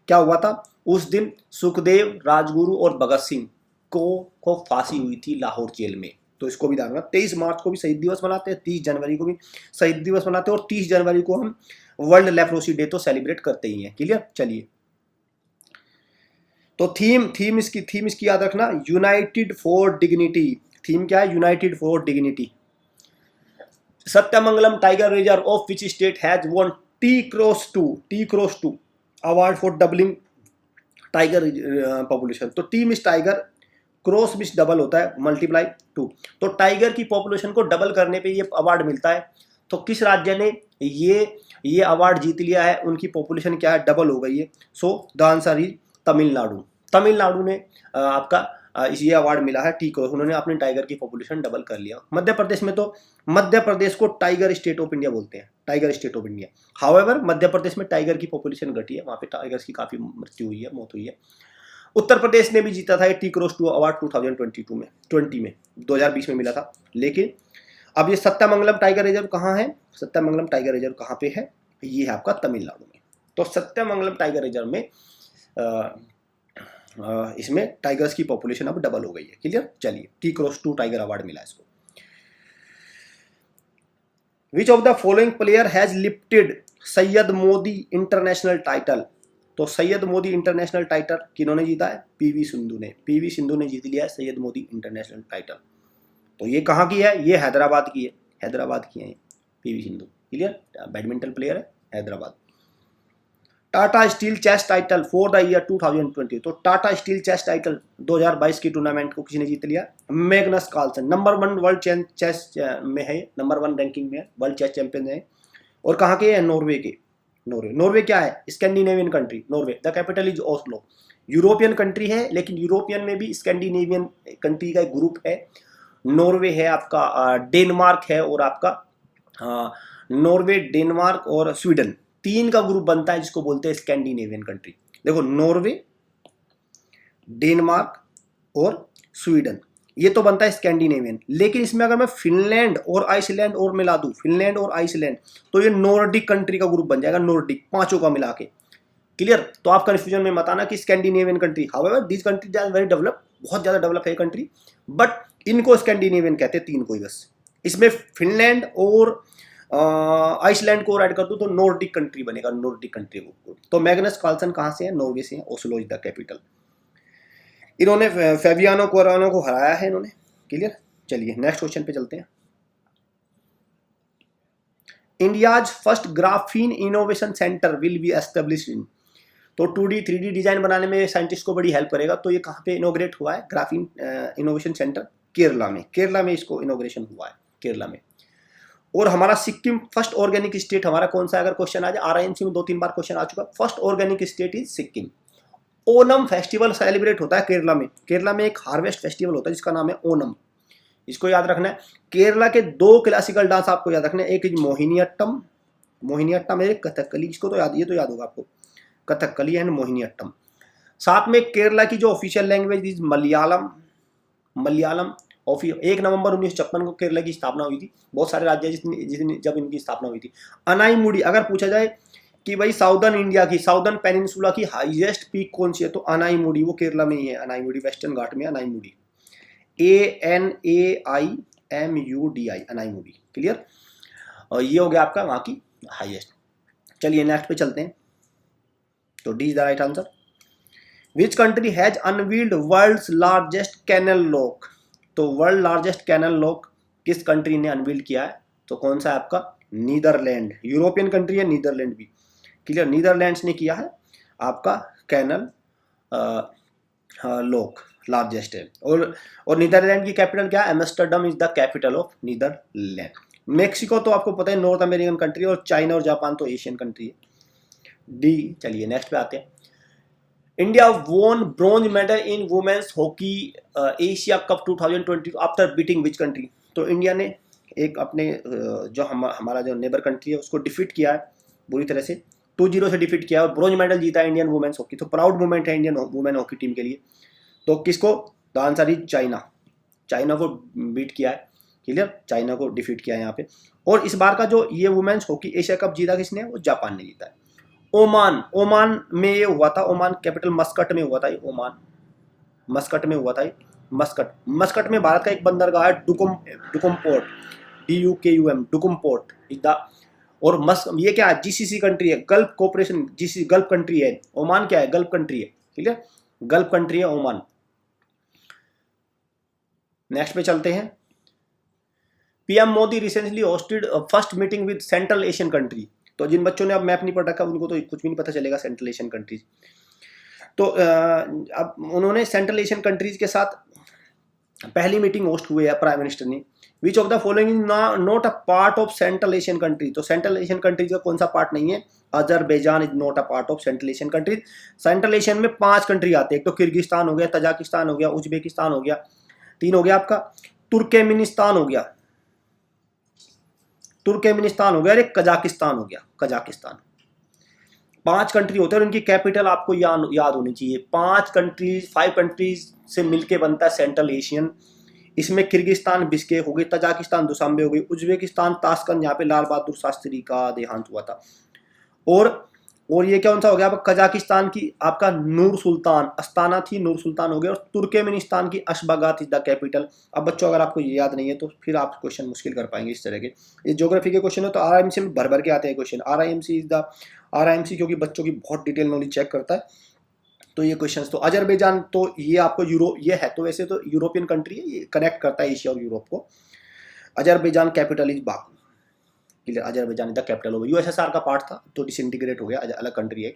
क्या हुआ था, उस दिन सुखदेव, राजगुरु और भगत सिंह को फांसी हुई थी लाहौर जेल में, तो इसको भी ध्यान रखना। 23 मार्च को भी शहीद दिवस मनाते हैं, 30 जनवरी को भी शहीद दिवस मनाते हैं, और 30 जनवरी को हम वर्ल्ड लेप्रोसी डे तो सेलिब्रेट करते ही हैं, क्लियर। चलिए, तो थीम इसकी याद रखना, यूनाइटेड फॉर डिग्निटी। थीम क्या है, united for dignity. Sathyamangalam tiger reserve of which state has won T+2 award for doubling tiger population. तो T means tiger, cross means double होता है, मल्टीप्लाई 2, तो टाइगर की पॉपुलेशन को डबल करने पे ये अवार्ड मिलता है। तो किस राज्य ने ये अवार्ड जीत लिया है, उनकी पॉपुलेशन क्या है, डबल हो गई है। So the answer is Tamil Nadu. Tamil Nadu ने आपका ये अवार्ड मिला है टी क्रॉस, उन्होंने अपने टाइगर की पॉपुलेशन डबल कर लिया। मध्य प्रदेश में तो मध्य प्रदेश को टाइगर स्टेट ऑफ इंडिया बोलते हैं, tiger state of India. However Madhya Pradesh में टाइगर की पॉपुलेशन घटी है, वहाँ पे टाइगर्स की काफी मृत्यु हुई है, मौत हुई है। उत्तर प्रदेश ने भी जीता था T+2 अवार्ड 2020 में मिला था। लेकिन अब ये सत्यामंगलम टाइगर रिजर्व कहाँ है, सत्यामंगलम टाइगर रिजर्व कहाँ पे है, ये है आपका तमिलनाडु में, तो सत्यमंगलम टाइगर रिजर्व में इसमें टाइगर्स की पॉपुलेशन अब डबल हो गई है। क्लियर, चलिए T-Cross 2 टाइगर अवार्ड मिला इसको। विच of the following player has lifted Syed Modi international title? तो सैयद मोदी इंटरनेशनल टाइटल किन्होंने जीता है? पीवी सिंधु ने। पीवी सिंधु ने जीत लिया है सैयद मोदी इंटरनेशनल टाइटल। तो ये कहाँ की है? ये हैदराबाद की है, हैदराबाद की है PV Sindhu. Clear, badminton player है, Hyderabad. Tata steel chess title for the year 2020। तो टाटा स्टील चेस टाइटल 2022 की टूर्नामेंट को किसने जीत लिया? Magnus Carlsen. Number 1 world chess में है, नंबर 1 रैंकिंग में है, वर्ल्ड चेस चैंपियन है। और कहाँ के हैं? नॉर्वे के। नॉर्वे क्या है? Scandinavian country. Norway the capital is Oslo. European country है, लेकिन यूरोपियन में भी स्कैंडिनेवियन कंट्री का एक ग्रुप है। नॉर्वे है आपका, डेनमार्क है, और आपका नॉर्वे, डेनमार्क और स्वीडन, 3 का ग्रुप बनता है जिसको बोलते हैं स्कैंडिनेवियन कंट्री। देखो, नॉर्वे, डेनमार्क और स्वीडन, ये तो बनता है स्कैंडिनेवियन। लेकिन इसमें अगर मैं फिनलैंड और आइसलैंड और मिला दूं, फिनलैंड और आइसलैंड, तो ये नॉर्डिक कंट्री का ग्रुप बन जाएगा, नॉर्डिक, 5 का मिला के। क्लियर, तो आप कंफ्यूजन में मत आना कि Scandinavian country. However this country are very develop, बहुत ज्यादा डेवलप है कंट्री, बट इनको स्कैंडिनेवियन कहते हैं, 3 को ही बस। इसमें फिनलैंड और आइसलैंड को ऐड कर दो तो नॉर्डिक कंट्री बनेगा, नॉर्डिक कंट्री को। तो मैग्नस कार्लसन कहाँ से है? नॉर्वे से है, ओस्लो इज द कैपिटल। इन्होंने फेबियानो कोरानो को हराया है इन्होंने। क्लियर, चलिए नेक्स्ट क्वेश्चन पे चलते हैं। India's first graphene innovation centre will be established in. तो 2D 3D डिजाइन बनाने में साइंटिस्ट को बड़ी हेल्प करेगा। तो ये कहाँ पे इनोग्रेट हुआ है? ग्राफीन इनोवेशन सेंटर केरला में। केरला में इसको इनोग्रेशन हुआ है, केरला में। और हमारा सिक्किम फर्स्ट ऑर्गेनिक स्टेट हमारा कौन सा? अगर क्वेश्चन आ जाए, RIMC में 2-3 बार क्वेश्चन आ चुका। First organic state is Sikkim. Onam festival celebrate होता है केरला में। केरला में एक हार्वेस्ट फेस्टिवल होता है जिसका नाम है ओनम, इसको याद रखना है। केरला के 2 क्लासिकल डांस आपको याद रखना है, एक इज मोहिनीअट्टम, मोहिनीअट्टम है कथकली, इसको तो याद, ये तो याद होगा आपको, कथकली एंड मोहिनीअट्टम। साथ में केरला की जो official language is Malayalam. Malayalam 1 नवंबर 1956 को केरला की स्थापना हुई थी। बहुत सारे राज्य जब इनकी स्थापना हुई थी। अनाईमुडी, अगर पूछा जाए कि भाई साउदर्न इंडिया की, साउदर्न पेनिनसुला की हाईएस्ट पीक कौन सी है, तो अनाईमुडी, वो केरला में ही है। अनाईमुडी, वेस्टर्न घाट में अनाईमुडी, ANAIMUDI, अनाईमुडी। क्लियर, और ये हो गया आपका वहां की हाईएस्ट। चलिए नेक्स्ट पे चलते हैं। तो D is the right answer. Which country has unveiled world's largest canal lock? तो वर्ल्ड लार्जेस्ट कैनल लॉक किस कंट्री ने अनवील्ड किया है? तो कौन सा है आपका? नीदरलैंड। यूरोपियन कंट्री है नीदरलैंड भी। क्लियर, नीदरलैंड्स ने किया है आपका कैनल लॉक, लार्जेस्ट है। और नीदरलैंड की कैपिटल क्या है? Amsterdam is the capital of Netherland. Mexico तो आपको पता है नॉर्थ अमेरिकन कंट्री, और चाइना और जापान तो एशियन कंट्री है। डी। चलिए नेक्स्ट पे आते हैं। India won bronze medal in women's hockey Asia cup 2020 after beating which country? तो इंडिया ने एक अपने जो हमारा जो नेबर कंट्री है उसको डिफीट किया है बुरी तरह से, 2-0 से डिफीट किया और ब्रॉन्ज मेडल जीता है इंडियन वुमेन्स हॉकी। तो प्राउड मोमेंट है इंडियन वुमेन हॉकी टीम के लिए। तो किसको? The answer is China. China को बीट किया है। क्लियर, चाइना को डिफीट किया है यहाँ पे। और इस बार का जो ये वुमेन्स हॉकी एशिया कप जीता किसने? वो जापान ने जीता है। ओमान, ओमान में ये हुआ था, ओमान कैपिटल मस्कट में हुआ था ये, ओमान मस्कट में हुआ था ये, मस्कट। मस्कट में भारत का एक बंदरगाह है Duqm port, DUKUM, Duqm port is the. और ये क्या है? GCC कंट्री है, gulf cooperation, GCC gulf country है। ओमान क्या है? गल्फ कंट्री है। ठीक है, गल्फ कंट्री है ओमान। नेक्स्ट पे चलते हैं। PM Modi recently hosted first meeting with central Asian country. तो जिन बच्चों ने अब मैप नहीं पढ़ रखा उनको तो कुछ भी नहीं पता चलेगा सेंट्रल एशियन कंट्रीज। तो अब उन्होंने सेंट्रल एशियन कंट्रीज के साथ पहली मीटिंग होस्ट हुई है प्राइम मिनिस्टर ने। विच of the following is not a part of central Asian country? तो सेंट्रल एशियन कंट्रीज का कौन सा पार्ट नहीं है? Azerbaijan is not a part of central Asian countries. Central Asian में 5 कंट्री आते हैं, एक तो किर्गिस्तान हो गया, तजाकिस्तान हो गया, उज्बेकिस्तान हो गया, 3 हो गया आपका तुर्कमेनिस्तान हो गया, तुर्कमेनिस्तान हो गया, एक कजाकिस्तान हो गया, कजाकिस्तान। 5 कंट्री होते हैं और उनकी कैपिटल आपको याद होनी चाहिए। 5 कंट्रीज से मिलके बनता है सेंट्रल एशियन। इसमें किर्गिस्तान बिश्केक हो गई, तजाकिस्तान दुशांबे हो गई, उज्बेकिस्तान ताशकंद, यहाँ पे लाल बहादुर शास्त्री का देहांत हुआ था, और और ये कौन सा हो गया आपका, कजाकिस्तान की आपका नूर सुल्तान, अस्ताना थी नूर सुल्तान हो गया, और तुर्कमेनिस्तान की अशबागात इज द कैपिटल। अब बच्चों अगर आपको ये याद नहीं है तो फिर आप क्वेश्चन मुश्किल कर पाएंगे इस तरह के। ये ज्योग्राफी के क्वेश्चन है तो आरआईएमसी में भर भर के आते हैं question. RIMC is the RIMC क्योंकि बच्चों की बहुत डिटेल नॉलेज चेक करता है, तो ये क्वेश्चंस। तो अजरबैजान तो ये आपको ये है तो वैसे तो यूरोपियन कंट्री है, ये कनेक्ट करता है एशिया और यूरोप को। Azerbaijan capital is Baku, clear, Azerbaijan is the capital हो गया। यूएसएसआर का पार्ट था तो डिसइंटीग्रेट हो गया, अलग कंट्री है।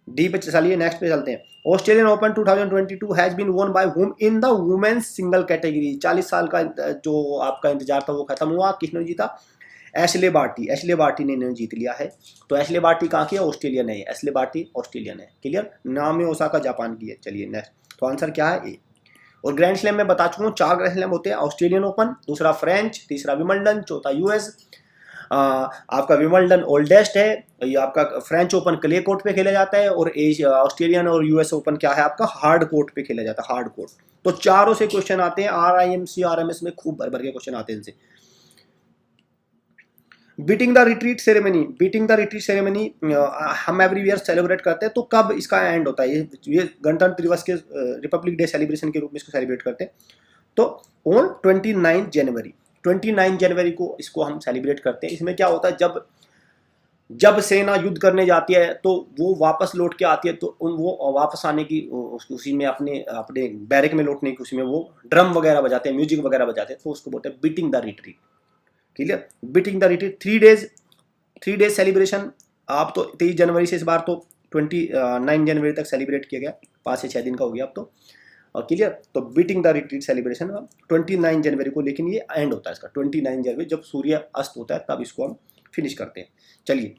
डी पे चलिए नेक्स्ट पे चलते हैं। Australian Open 2022 has been won by whom in the women's single category. 40 साल का जो आपका इंतजार था वो खत्म हुआ, किसने जीता, एशले बार्टी, एशले बार्टी ने इन्होंने जीत लिया है। तो एशले बार्टी कहाँ की है, ऑस्ट्रेलियन है, एशले बार्टी ऑस्ट्रेलियन है, क्लियर। नाओमी ओसाका जापान की है। चलिए नेक्स्ट, तो आंसर क्या है, ए। और ग्रैंड स्लैम में बता चुका हूँ 4 ग्रैंड स्लैम होते हैं, ऑस्ट्रेलियन ओपन, दूसरा फ्रेंच, तीसरा विमल्डन, चौथा यूएस। आपका विमल्डन ओल्डेस्ट है, ये आपका फ्रेंच ओपन क्ले कोर्ट पे खेला जाता है, और ऑस्ट्रेलियन और यूएस ओपन क्या है आपका, हार्ड कोर्ट पे खेला जाता है, हार्ड कोर्ट। तो चारों से क्वेश्चन आते हैं, आरआईएमसी आरएमएस में खूब भर भर के क्वेश्चन आते हैं इनसे। Beating the retreat ceremony, beating the retreat ceremony हम एवरी ईयर सेलिब्रेट करते हैं, तो कब इसका एंड होता है, ये गणतंत्र दिवस के रिपब्लिक डे सेलिब्रेशन के रूप में इसको सेलिब्रेट करते हैं। तो ऑन 29 जनवरी, 29 जनवरी को इसको हम सेलिब्रेट करते हैं। इसमें क्या होता है, जब सेना युद्ध करने जाती है तो वो वापस लौट के आती है, तो वो वापस आने की उसी में अपने अपने बैरक में लौटने की उसी में वो ड्रम वगैरह बजाते हैं, म्यूजिक वगैरह बजाते हैं, तो उसको बोलते हैं beating the retreat, clear. Beating the retreat 3 days celebration. आप तो 23 जनवरी से इस बार तो 29 जनवरी तक सेलिब्रेट किया गया, 5 से 6 दिन का हो गया अब तो, और क्लियर। तो बीटिंग द रिट्रीट सेलिब्रेशन 29 जनवरी को, लेकिन ये एंड होता है इसका 29 जनवरी, जब सूर्य अस्त होता है तब इसको हम फिनिश करते हैं। चलिए,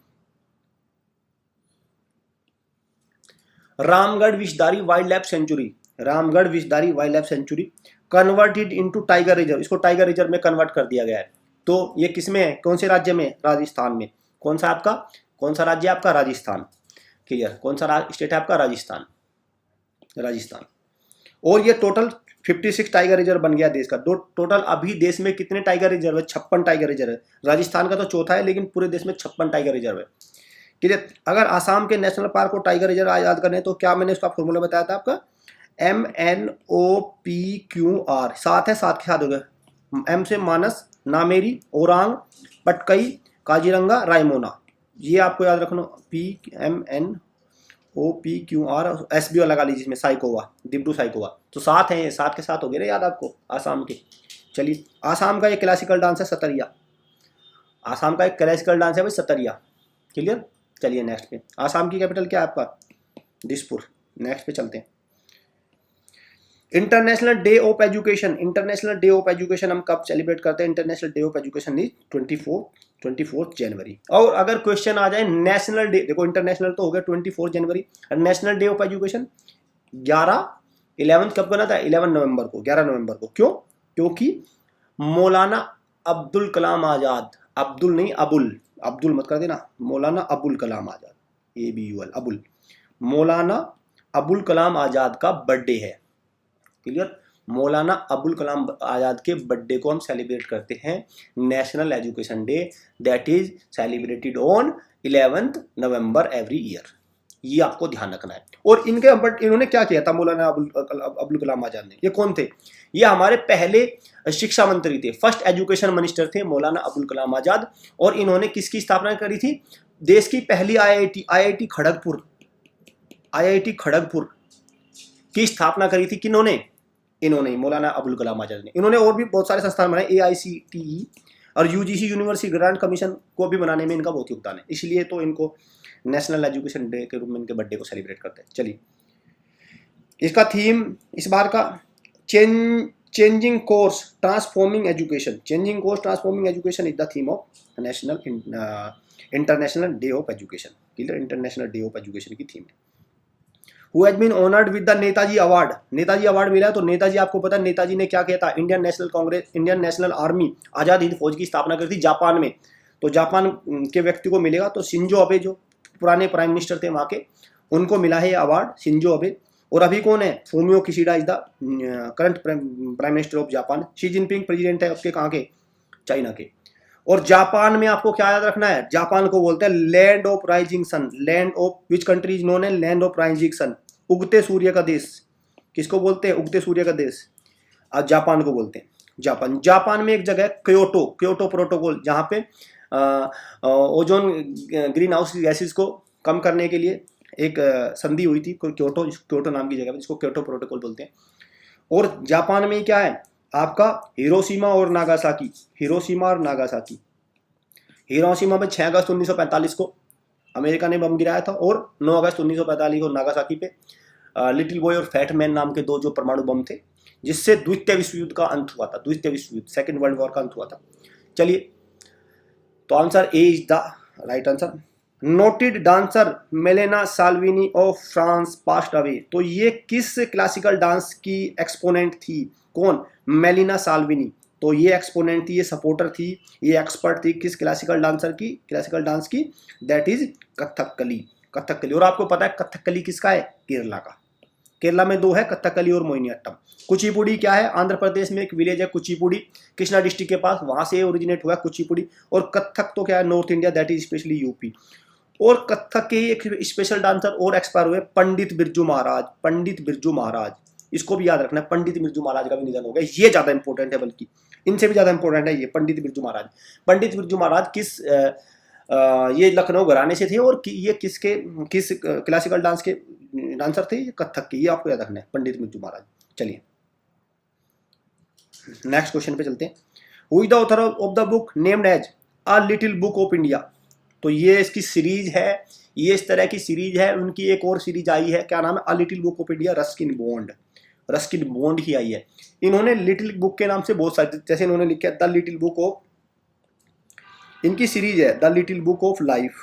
Ramgarh Vishdhari wild life sanctuary, Ramgarh Vishdhari wild life sanctuary converted into tiger reserve, इसको टाइगर रिजर्व में कन्वर्ट कर दिया गया है। तो ये किस में है, कौन से राज्य में, राजस्थान में। कौन सा आपका, कौन सा राज्य आपका, राजस्थान, क्लियर। कौन सा स्टेट है आपका, राजस्थान, राजस्थान। और ये टोटल 56 टाइगर रिजर्व बन गया देश का। टोटल अभी देश में कितने टाइगर रिजर्व है, 56 टाइगर रिजर्व है। राजस्थान का तो चौथा है, लेकिन पूरे देश में 56 टाइगर रिजर्व है, क्लियर। अगर आसाम के नेशनल पार्क को टाइगर रिजर्व याद करने तो क्या मैंने उसका फॉर्मूला बताया था आपका, MNOPQR, 7 है, 7 के साथ हो गया। M से मानस, नामेरी, ओरांग, पटकई, काजीरंगा, रायमोना, ये आपको याद रखना। PMNOPQR, SBO लगा लीजिए इसमें, साइकोवा, दिब्रू साइकोवा। तो 7 है, 7 के साथ हो गए ना याद आपको आसाम के। चलिए, आसाम का एक क्लासिकल डांस है सतरिया, आसाम का एक क्लासिकल डांस है भाई सतरिया, क्लियर। चलिए नेक्स्ट पे, आसाम की कैपिटल क्या है आपका, दिसपुर। नेक्स्ट पे चलते हैं। International day of education, international day of education हम कब सेलिब्रेट करते हैं, international day of education is 24 जनवरी। और अगर क्वेश्चन आ जाए नेशनल डे, देखो इंटरनेशनल तो हो गया 24 जनवरी, नेशनल डे ऑफ एजुकेशन 11 कब बना था, 11 नवंबर को, 11 नवंबर को। क्यों, क्योंकि मौलाना अब्दुल कलाम आजाद, अब्दुल नहीं अबुल, अब्दुल मत कर देना, मौलाना अबुल कलाम आजाद, ABUL, अबुल, मौलाना अबुल कलाम आजाद का बर्थडे है, क्लियर। मौलाना अबुल कलाम आजाद के बर्थडे को हम सेलिब्रेट करते हैं national education day, that is celebrated on 11 November every year. ये आपको ध्यान रखना है। और इनके बट इन्होंने क्या किया था, मौलाना अबुल कलाम आजाद ने, ये कौन थे, ये हमारे पहले शिक्षा मंत्री थे, फर्स्ट एजुकेशन मिनिस्टर थे मौलाना अबुल कलाम आजाद। और इन्होंने किसकी स्थापना करी थी, देश की पहली IIT खड़गपुर की स्थापना करी थी किन्होंने, इन्होंने, मौलाना अबुल कलाम आजाद ने। इन्होंने और भी बहुत सारे संस्थान बनाए, AICTE और UGC यूनिवर्सिटी ग्रांट कमीशन को भी बनाने में इनका बहुत योगदान है, इसलिए तो इनको नेशनल एजुकेशन डे के रूप में इनके बर्थडे को सेलिब्रेट करते हैं। चलिए, इसका थीम इस बार का changing course transforming education, changing course transforming education is the theme of national international day of education, clear. International day of education की थीम है। Who has been honored with the Netaji award, Netaji award मिला। तो नेताजी, आपको पता है नेताजी ने क्या किया था, Indian National Congress, Indian National Army, Azad Hind Fauj की स्थापना करी थी जापान में। तो जापान के व्यक्ति को मिलेगा, तो शिंजो अबे जो पुराने प्राइम मिनिस्टर थे वहाँ के, उनको मिला है ये अवार्ड, शिंजो अबे। और अभी कौन है, Fumio Kishida is the current prime minister of Japan. Xi Jinping president है आपके कहाँ के, चाइना के। और जापान में आपको क्या याद रखना है, जापान को बोलते हैं land of rising sun, land of which country is known है लैंड ऑफ राइजिंग सन, उगते सूर्य का देश। किसको बोलते हैं, उगते सूर्य का देश, आज जापान को बोलते हैं। जापान, जापान में एक जगह है क्योटो, क्योटो प्रोटोकॉल, जहाँ पे ओजोन ग्रीन हाउस गैसेस को कम करने के लिए एक संधि हुई थी, क्योटो, क्योटो नाम की जगह पे, जिसको क्योटो प्रोटोकॉल बोलते हैं। और जापान में क्या है आपका हिरोशिमा और नागासाकी, हिरोशिमा और नागासाकी। हिरोशिमा में 6 अगस्त 1945 को अमेरिका ने बम गिराया था, और 9 अगस्त 1945 को नागासाकी पे लिटिल बॉय और फैट मैन नाम के 2 जो परमाणु बम थे, जिससे द्वितीय विश्व युद्ध का अंत हुआ था, द्वितीय विश्व युद्ध, सेकेंड वर्ल्ड वॉर का अंत हुआ था। चलिए, तो answer A is the right answer. Noted dancer Milena Salvini of France passed away, तो ये किस क्लासिकल डांस की एक्सपोनेंट थी, कौन, मेलिना साल्विनी। तो ये एक्सपोनेंट थी, ये सपोर्टर थी, ये एक्सपर्ट थी किस क्लासिकल डांसर की, क्लासिकल डांस की, दैट इज कथकली, कथकली। और आपको पता है कथकली किसका है, केरला का। केरला में 2 है, कथकली और मोहिनीअट्टम। कुचिपुड़ी क्या है, आंध्र प्रदेश में एक विलेज है कुचिपुड़ी, कृष्णा डिस्ट्रिक्ट के पास, वहां से ओरिजिनेट हुआ है कुचिपुड़ी। और कथक तो क्या है, north India, that is specially UP. और कथक के एक स्पेशल डांसर और एक्सपायर हुए, पंडित बिरजू महाराज, पंडित बिरजू महाराज, इसको भी याद रखना है, पंडित बिरजू महाराज का भी निधन हो गया, ये ज्यादा इंपॉर्टेंट है, बल्कि इनसे भी ज्यादा इंपॉर्टेंट है ये पंडित बिरजू महाराज। पंडित बिरजू महाराज किस ये लखनऊ घराने से थे, और ये किस क्लासिकल डांस के डांसर थे, ये कथक के, ये आपको याद रखना है, पंडित बिरजू महाराज। चलिए नेक्स्ट क्वेश्चन पे चलते हैं। Who is the author of the book named as a little book of India, तो ये इसकी सीरीज है, ये इस तरह की सीरीज है। उनकी एक और सीरीज आई है, क्या नाम है, a little book of India, Ruskin Bond, Ruskin Bond ही आई है। इन्होंने लिटिल बुक के नाम से बहुत सारे, जैसे इन्होंने लिखा है द लिटिल बुक ऑफ, इनकी सीरीज है the little book of life,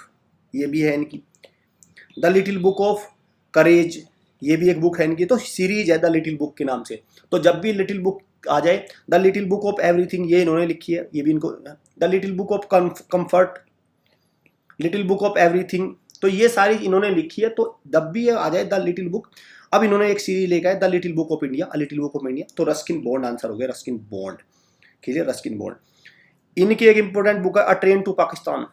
ये भी है इनकी, the little book of courage, ये भी एक बुक है इनकी। तो सीरीज है द लिटिल बुक के नाम से। तो जब भी लिटिल बुक आ जाए, the little book of everything, ये इन्होंने लिखी है, ये भी इनको, the little book of comfort, little book of everything, तो ये सारी इन्होंने लिखी है। तो जब भी आ जाए द लिटिल बुक, अब इन्होंने एक सीरीज लेकर आए the little book of India, a little book of India, तो रस्किन बॉन्ड आंसर हो गया, रस्किन बॉन्ड, ठीक है, रस्किन बॉन्ड। इनकी एक इंपॉर्टेंट बुक है अ ट्रेन टू पाकिस्तान,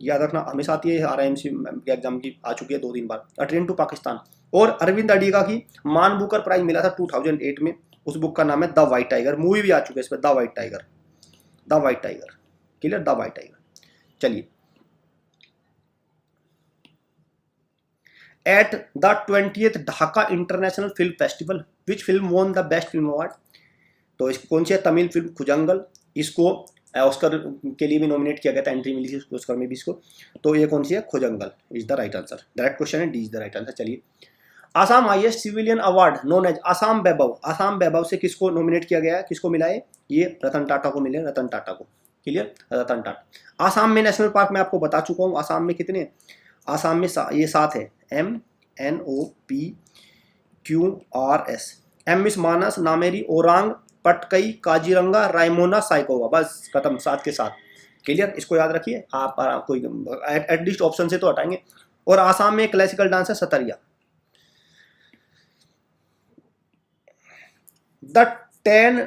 याद रखना, हमेशा आती है, RIMC एग्जाम की आ चुकी है 2-3 बार, अ ट्रेन टू पाकिस्तान। और अरविंद अडिगा की मान बुकर प्राइज मिला था 2008 में, उस बुक का नाम है द वाइट टाइगर, मूवी भी आ चुकी है इस पर, the white tiger, the white tiger, clear, the white tiger. चलिए, at the 20th Dhaka international film festival which film won the best film award, तो इसको कौन सी है, तमिल फिल्म खुजंगल, इसको ऑस्कर के लिए भी नॉमिनेट किया गया था, एंट्री मिली थी ऑस्कर में भी इसको। तो ये कौन सी है, खुजंगल is the right answer, direct question है, D is the right answer. चलिए, Assam highest civilian award known as Assam Baibhav, Assam Baibhav से किसको नॉमिनेट किया गया है, किसको मिला है, ये रतन टाटा को मिले, रतन टाटा को, क्लियर, रतन टाटा। आसाम में नेशनल पार्क मैं आपको बता चुका हूँ, आसाम में कितने, आसाम में ये 7 है, MNOPQRS, एम इस मानस, नामेरी, ओरांग, पटकई, काजीरंगा, रायमोना, साइकोवा, बस खत्म, 7 के 7, क्लियर, इसको याद रखिए आप, कोई एटलीस्ट ऑप्शन से तो हटाएंगे। और आसाम में क्लासिकल डांस है Sattriya. The 10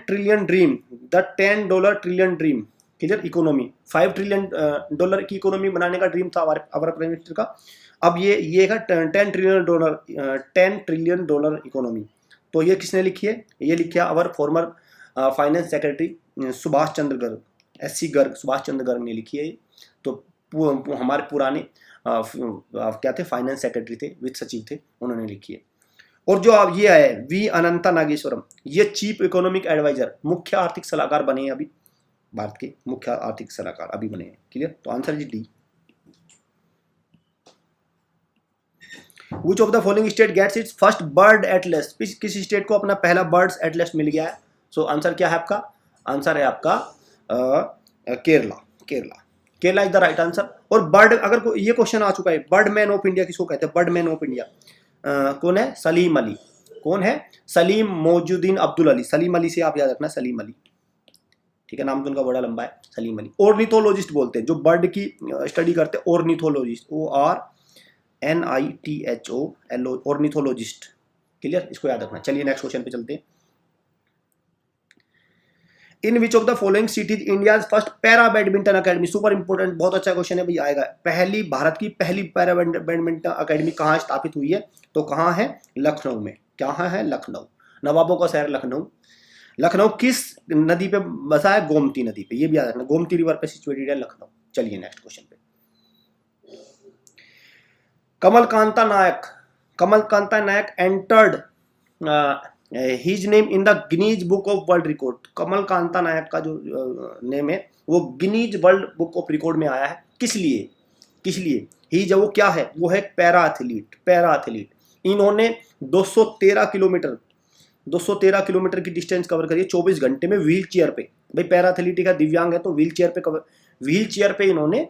trillion dream, the $10 trillion dream, clear, economy, $5 trillion की इकोनॉमी बनाने का ड्रीम था हमारे प्राइम मिनिस्टर का। अब ये है $10 ट्रिलियन इकोनॉमी। तो ये किसने लिखी है, ये लिखी है अवर former finance secretary Subhash Chandra Garg, SC Garg, Subhash Chandra Garg ने लिखी है ये। तो हमारे पुराने क्या थे, फाइनेंस सेक्रेटरी थे, वित्त सचिव थे, उन्होंने लिखी है। और जो अब ये है वी अनंता नागेश्वरम, ये चीफ इकोनॉमिक एडवाइजर, मुख्य आर्थिक सलाहकार बने हैं अभी, भारत के मुख्य आर्थिक सलाहकार अभी बने हैं, क्लियर। तो answer is D. Which of the following state gets its first bird atlas, किस स्टेट को अपना पहला बर्ड्स एटलस मिल गया है। सो आंसर क्या है आपका, आंसर है आपका Kerala, Kerala, Kerala is the right answer. और बर्ड, अगर ये क्वेश्चन आ चुका है, बर्ड मैन ऑफ इंडिया किसको कहते हैं, बर्ड मैन ऑफ इंडिया कौन है, सलीम अली, कौन है, सलीम मौजुद्दीन अब्दुल अली, सलीम अली से आप याद रखना, सलीम अली, ठीक है, नाम तो उनका बड़ा लंबा है, सलीम अली। ऑर्निथोलॉजिस्ट बोलते हैं जो बर्ड की स्टडी करते हैं, ऑर्निथोलॉजिस्ट, ORNITHOLO, ऑर्निथोलॉजिस्ट, क्लियर, इसको याद रखना। चलिए नेक्स्ट क्वेश्चन पे चलते हैं। In which of the following cities India first para badminton academy, super important, बहुत अच्छा क्वेश्चन है भाई, आएगा। भारत की पहली पैरा बैडमिंटन अकेडमी कहाँ स्थापित हुई है? तो कहाँ है? लखनऊ में। कहाँ है? लखनऊ, नवाबों का शहर लखनऊ। लखनऊ किस नदी पे बसा है? गोमती नदी पे, ये भी याद रखना, गोमती रिवर पे सिचुएटेड है लखनऊ। चलिए नेक्स्ट क्वेश्चन पे। Kamalkanta Nayak, Kamalkanta Nayak entered his name in the Guinness book of world record. Kamalkanta Nayak का जो नेम है वो Guinness world book of record में आया है। किस लिए? किस लिए? ही जो वो क्या है? वो है पैरा एथलीट, पैरा एथलीट। इन्होंने 213 किलोमीटर की डिस्टेंस कवर करी है 24 घंटे में व्हील चेयर पे। भाई पैरा एथलीट का दिव्यांग है तो व्हील चेयर पे इन्होंने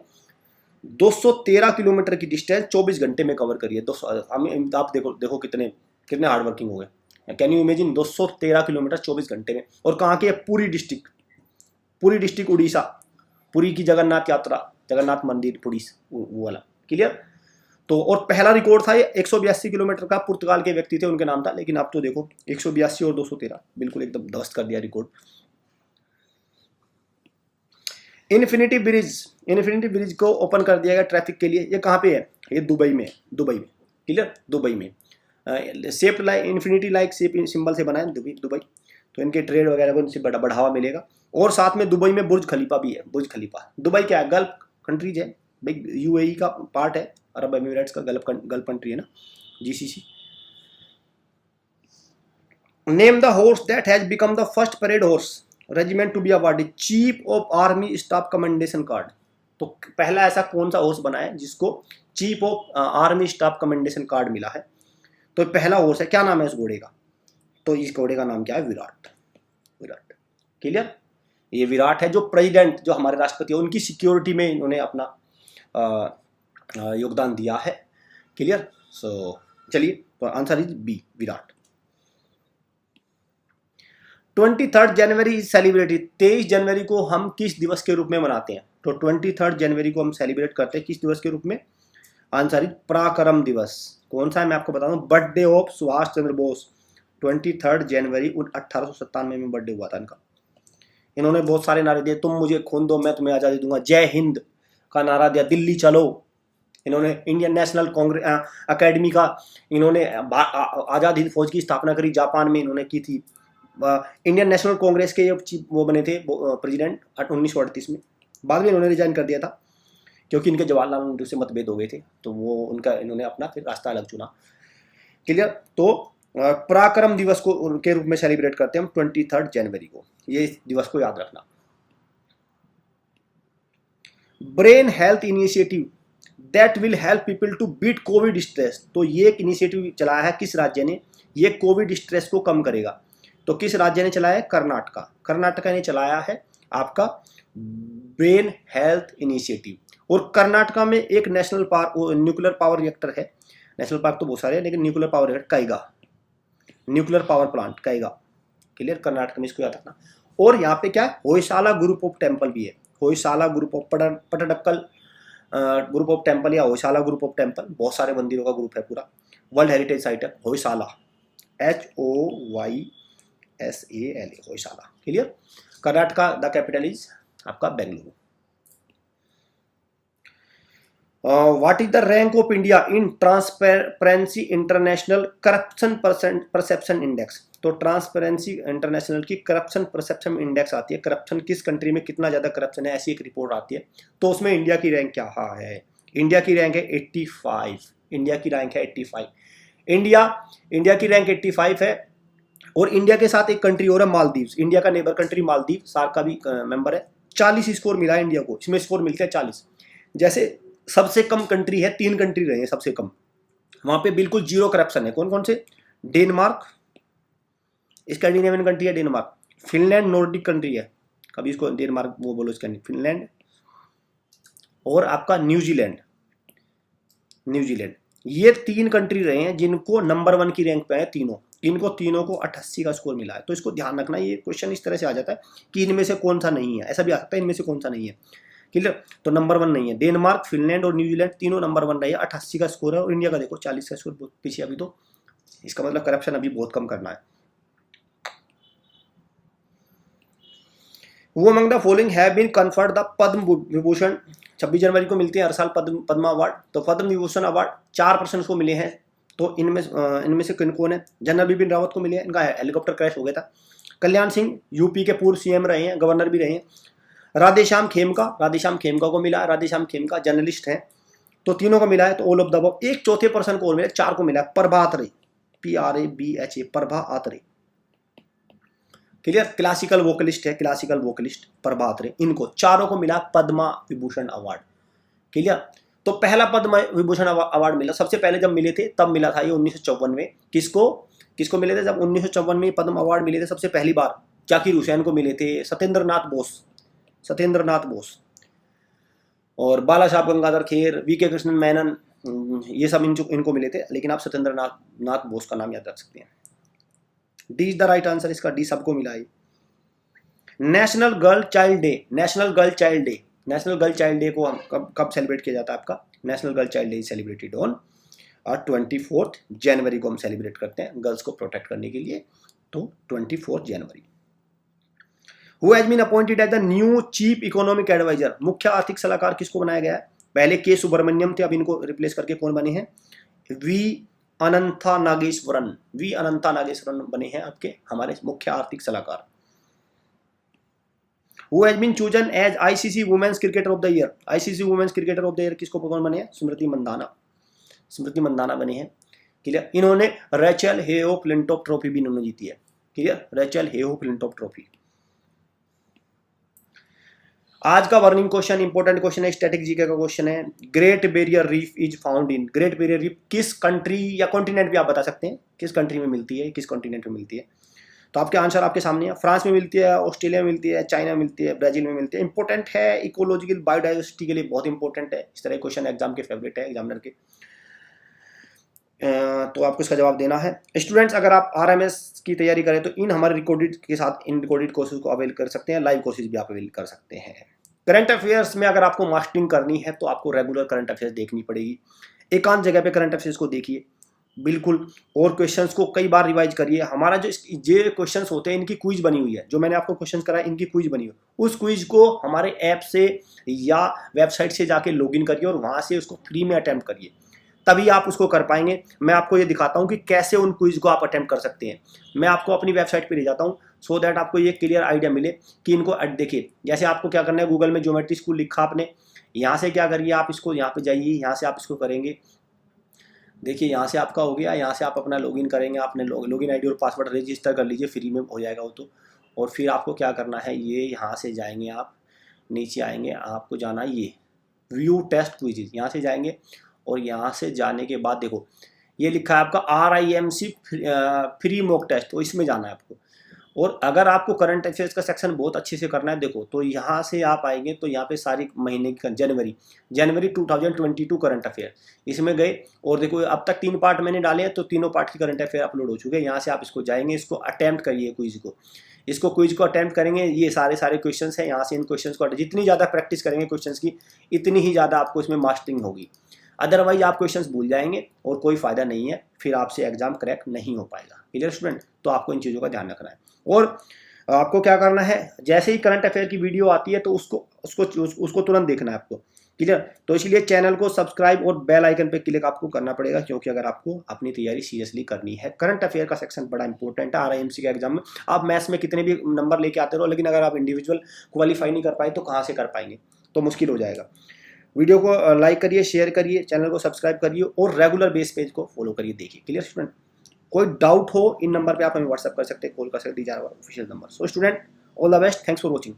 213 किलोमीटर की डिस्टेंस 24 घंटे में कवर करी है। आप देखो कितने हार्ड वर्किंग हो गए। कैन यू इमेजिन 213 किलोमीटर 24 घंटे में। और कहाँ की है? पूरी डिस्ट्रिक्ट उड़ीसा, पुरी की जगन्नाथ यात्रा, जगन्नाथ मंदिर पुरी, वो वाला। क्लियर? तो और पहला रिकॉर्ड था ये 182 किलोमीटर का, पुर्तगाल के व्यक्ति थे, उनके नाम था। लेकिन अब तो देखो 182 और 213 बिल्कुल एकदम ध्वस्त कर दिया रिकॉर्ड। इन्फिनिटी ब्रिज को ओपन कर दिया गया ट्रैफिक के लिए। ये कहाँ पे है? ये दुबई में। क्लियर? दुबई में shaped like infinity like shape symbol से बना है दुबई। तो इनके ट्रेड वगैरह को इनसे बढ़ावा मिलेगा। और साथ में दुबई में बुर्ज खलीफा भी है। बुर्ज खलीफा, दुबई क्या है? गल्फ कंट्रीज है भाई, यूएई का पार्ट है, अरब एमिरेट्स का गल्फ कंट्री है ना, GCC. Name the horse that has become the first parade horse regiment to be awarded chief of army staff commendation card. तो पहला ऐसा कौन सा हॉर्स बना है जिसको chief of army staff commendation card मिला है? तो पहला हॉर्स है, क्या नाम है उस घोड़े का? तो इस घोड़े का नाम क्या है? विराट। क्लियर? ये विराट है जो प्रेसिडेंट, जो हमारे राष्ट्रपति है, उनकी सिक्योरिटी में इन्होंने अपना योगदान दिया है। क्लियर? सो चलिए, तो answer is B, Virat. 23 January celebrated, 23 जनवरी को हम किस दिवस के रूप में मनाते हैं? तो 23 जनवरी को हम सेलिब्रेट करते हैं किस दिवस के रूप में? आंसर इज पराक्रम दिवस। कौन सा है मैं आपको बता दूं? Birthday of Subhash Chandra Bose. 23 जनवरी 1897 में बर्थडे हुआ था इनका। इन्होंने बहुत सारे नारे दिए, तुम मुझे खून दो मैं तुम्हें आज़ादी दूंगा, जय हिंद का नारा दिया, दिल्ली चलो। इन्होंने इंडियन नेशनल कांग्रेस अकेडमी का, इन्होंने आज़ाद हिंद फौज की स्थापना करी, जापान में इन्होंने की थी। इंडियन नेशनल कांग्रेस के वो बने थे प्रेसिडेंट 1938 में। बाद में इन्होंने रिजाइन कर दिया था क्योंकि इनके जवाहरलाल नेहरू से मतभेद हो गए थे, तो वो इन्होंने अपना फिर रास्ता अलग चुना। क्लियर? तो पराक्रम दिवस को उनके रूप में सेलिब्रेट करते हैं हम 23 जनवरी को। ये दिवस को याद रखना। Brain health initiative that will help people to beat covid stress. तो ये एक इनिशिएटिव चलाया है किस राज्य ने? ये कोविड स्ट्रेस को कम करेगा। तो किस राज्य ने चलाया है? कर्नाटका ने चलाया है आपका ब्रेन हेल्थ इनिशिएटिव। और कर्नाटका में एक न्यूक्लियर पावर रिएक्टर है। नेशनल पार्क तो बहुत सारे हैं, लेकिन nuclear power reactor Kaiga, nuclear power plant Kaiga. Clear? Karnataka में, इसको याद रखना। और यहाँ पे क्या है? होयसाला ग्रुप ऑफ टेम्पल भी है। Hoysala group of Pattadakal group of temple या होयसाला ग्रुप ऑफ टेम्पल, बहुत सारे मंदिरों का ग्रुप है पूरा। वर्ल्ड हेरिटेज साइट है Hoysala, HOYSALA, Hoysala. Clear? Karnataka the capital is आपका Bengaluru. What is the rank of India in transparency international corruption perception index? तो ट्रांसपेरेंसी इंटरनेशनल की करप्शन परसेप्शन इंडेक्स आती है, करप्शन किस कंट्री में कितना ज्यादा करप्शन है, ऐसी एक रिपोर्ट आती है। तो उसमें इंडिया की रैंक क्या है? इंडिया की रैंक है 85। इंडिया की रैंक है 85। इंडिया की रैंक 85 है। और इंडिया के साथ एक कंट्री और है, मालदीव्स। इंडिया का नेबर कंट्री मालदीव, सार्क का भी मेंबर है। 40 स्कोर मिला है इंडिया को, इसमें स्कोर मिलते हैं 40। जैसे सबसे कम कंट्री है, 3 कंट्री रहे हैं सबसे कम, वहां पे बिल्कुल जीरो करप्शन है। कौन कौन से? डेनमार्क, स्कैंडिनेवियन कंट्री है डेनमार्क। फिनलैंड नॉर्डिक कंट्री है, कभी इसको डेनमार्क वो बोलो, फिनलैंड। और आपका न्यूजीलैंड। ये 3 कंट्री रहे हैं जिनको नंबर 1 की रैंक पे है तीनों। इनको तीनों को 88 का स्कोर मिला है। तो इसको ध्यान रखना, ये क्वेश्चन इस तरह से आ जाता है कि इनमें से कौन सा नहीं है, ऐसा भी आ सकता है इनमें से कौन सा नहीं है। क्लियर? तो नंबर 1 नहीं है। डेनमार्क, फिनलैंड और न्यूजीलैंड तीनों नंबर 1 रही है, 88 का स्कोर है। और इंडिया का देखो 40 का स्कोर, बहुत पीछे अभी। तो इसका मतलब करप्शन अभी बहुत कम करना है। वो among the following have been conferred the Padma Vibhushan, 26 जनवरी को मिलते हैं हर साल पद्मा अवार्ड। तो पद्म विभूषण अवार्ड 4 पर्सन को मिले हैं। तो इनमें से किन कौन है? जनरल बिपिन रावत को मिले हैं, इनका हेलीकॉप्टर क्रैश हो गया था। कल्याण सिंह यूपी के पूर्व सीएम रहे हैं, गवर्नर भी रहे हैं। राधेश्याम खेमका को मिला। राधेश्याम खेमका जर्नलिस्ट हैं। तो तीनों को मिला है। तो ऑल ऑफ द अबव। एक चौथे पर्सन को और मिला, 4 को मिला। Prabha Atre, PRABHA, Prabha Atre, clear, classical vocalist है, क्लासिकल वोकलिस्ट प्रभा अत्रे। इनको चारों को मिला पद्मा विभूषण अवार्ड, क्लियर। तो पहला पद्म विभूषण अवार्ड मिला, सबसे पहले जब मिले थे तब मिला था ये 1954 में। किसको मिले थे? जब 1954 में पद्म अवार्ड मिले थे सबसे पहली बार जाकिर हुसैन को मिले थे, सत्येंद्र नाथ बोस और बाला साहब गंगाधर खेर, VK कृष्णन मेनन, ये सब इनको मिले थे। लेकिन आप सत्येंद्र नाथ बोस का नाम याद रख सकते हैं। D is the right answer, इसका डी सबको मिला है। नेशनल गर्ल चाइल्ड डे को हम कब सेलिब्रेट किया जाता है आपका? National girl child day is celebrated on 24 जनवरी को हम सेलिब्रेट करते हैं गर्ल्स को प्रोटेक्ट करने के लिए। तो 24 जनवरी। Who has been appointed as the new chief economic adviser, मुख्य आर्थिक सलाहकार किसको बनाया गया है? पहले के सुब्रमण्यम थे, अब इनको रिप्लेस करके कौन बने हैं? वी अनंता नागेश्वरन बने हैं आपके हमारे मुख्य आर्थिक सलाहकार। Who has been chosen as ICC women's cricketer of the year? ICC women's cricketer of the year किसको कौन बने हैं? स्मृति मंदाना बने हैं, क्लियर। इन्होंने रेचल हेयो फ्लिंटॉप ट्रॉफी भी इन्होंने जीती है, क्लियर, रेचल हेयो फ्लिंटॉप ट्रॉफी। आज का वर्निंग क्वेश्चन, इंपॉर्टेंट क्वेश्चन है, स्टैटिक जीके का क्वेश्चन है। Great barrier reef is found in, great barrier reef किस कंट्री या कॉन्टिनेंट भी आप बता सकते हैं, किस कंट्री में मिलती है, किस कॉन्टिनेंट में मिलती है। तो आपके आंसर आपके सामने है। फ्रांस में मिलती है, ऑस्ट्रेलिया में मिलती है, चाइना में मिलती है, ब्राजील में मिलती है। इंपॉर्टेंट है, इकोलॉजिकल बायोडाइवर्सिटी के लिए बहुत इंपॉर्टेंट है। इस तरह क्वेश्चन एग्जाम के फेवरेट है, एग्जामिनर के। तो आपको इसका जवाब देना है। स्टूडेंट्स, अगर आप RMS की तैयारी करें तो इन हमारे रिकॉर्डेड के साथ इन रिकॉर्डेड कोर्सेज को अवेल कर सकते हैं, लाइव कोर्सेज भी आप अवेल कर सकते हैं। करंट अफेयर्स में अगर आपको मास्टरिंग करनी है तो आपको रेगुलर करंट अफेयर्स देखनी पड़ेगी। एकांत जगह पे करंट अफेयर्स को देखिए बिल्कुल, और क्वेश्चंस को कई बार रिवाइज करिए। हमारा जो क्वेश्चंस होते हैं इनकी क्विज बनी हुई है, जो मैंने आपको क्वेश्चंस कराया इनकी क्विज बनी हुई, उस क्विज को हमारे ऐप से या वेबसाइट से जाके लॉगिन करिए और वहाँ से उसको फ्री में अटेम्प्ट करिए, तभी आप उसको कर पाएंगे। मैं आपको ये दिखाता हूँ कि कैसे उन क्विज को आप अटेम्प्ट कर सकते हैं। मैं आपको अपनी वेबसाइट पे ले जाता हूँ सो दैट आपको ये क्लियर आइडिया मिले कि इनको देखिए। जैसे आपको क्या करना है, गूगल में ज्योमेट्री स्कूल लिखा आपने, यहाँ से क्या करिए, आप इसको यहाँ पे जाइए, यहाँ से आप इसको करेंगे। देखिए यहाँ से आपका हो गया, यहाँ से आप अपना लॉगिन करेंगे, आपने लॉगिन आईडी और पासवर्ड रजिस्टर कर लीजिए, फ्री में हो जाएगा वो तो। और फिर आपको क्या करना है, ये यहाँ से जाएंगे, आप नीचे आएंगे, आपको जाना है ये व्यू टेस्ट क्विज़, यहाँ से जाएंगे और यहाँ से जाने के बाद देखो ये लिखा है आपका RIMC फ्री मॉक टेस्ट, तो इसमें जाना है आपको। और अगर आपको करंट अफेयर्स का सेक्शन बहुत अच्छे से करना है, देखो तो यहाँ से आप आएंगे तो यहाँ पे सारी महीने की जनवरी 2022 करंट अफेयर इसमें गए और देखो अब तक 3 पार्ट मैंने डाले हैं, तो तीनों पार्ट की करंट अफेयर अपलोड हो चुके हैं। यहाँ से आप इसको जाएंगे, इसको अटेम्प्ट करिए क्विज को अटेम्प्ट करेंगे। ये सारे क्वेश्चंस हैं, यहाँ से इन क्वेश्चंस को जितनी ज़्यादा प्रैक्टिस करेंगे क्वेश्चंस की, इतनी ही ज़्यादा आपको इसमें मास्टरिंग होगी। अदरवाइज आप क्वेश्चंस भूल जाएंगे और कोई फायदा नहीं है, फिर आपसे एग्जाम क्रैक नहीं हो पाएगा। Clear student? तो आपको इन चीज़ों का ध्यान रखना है। और आपको क्या करना है, जैसे ही करंट अफेयर की वीडियो आती है तो उसको तुरंत देखना है आपको। क्लियर? तो इसलिए चैनल को सब्सक्राइब और बेल आइकन पे क्लिक आपको करना पड़ेगा, क्योंकि अगर आपको अपनी तैयारी सीरियसली करनी है, करंट अफेयर का सेक्शन बड़ा इंपॉर्टेंट है। RIMC के एग्जाम में आप मैथ्स में कितने भी नंबर लेके आते रहो, लेकिन अगर आप इंडिविजुअल क्वालिफाई नहीं कर पाए तो कहाँ से कर पाएंगे, तो मुश्किल हो जाएगा। वीडियो को लाइक करिए, शेयर करिए, चैनल को सब्सक्राइब करिए और रेगुलर बेस पेज को फॉलो करिए। देखिए क्लियर स्टूडेंट? कोई डाउट हो इन नंबर पे आप हमें व्हाट्सएप कर सकते हैं, कॉल कर सकते हैं, official number. So student, all the best, thanks for watching.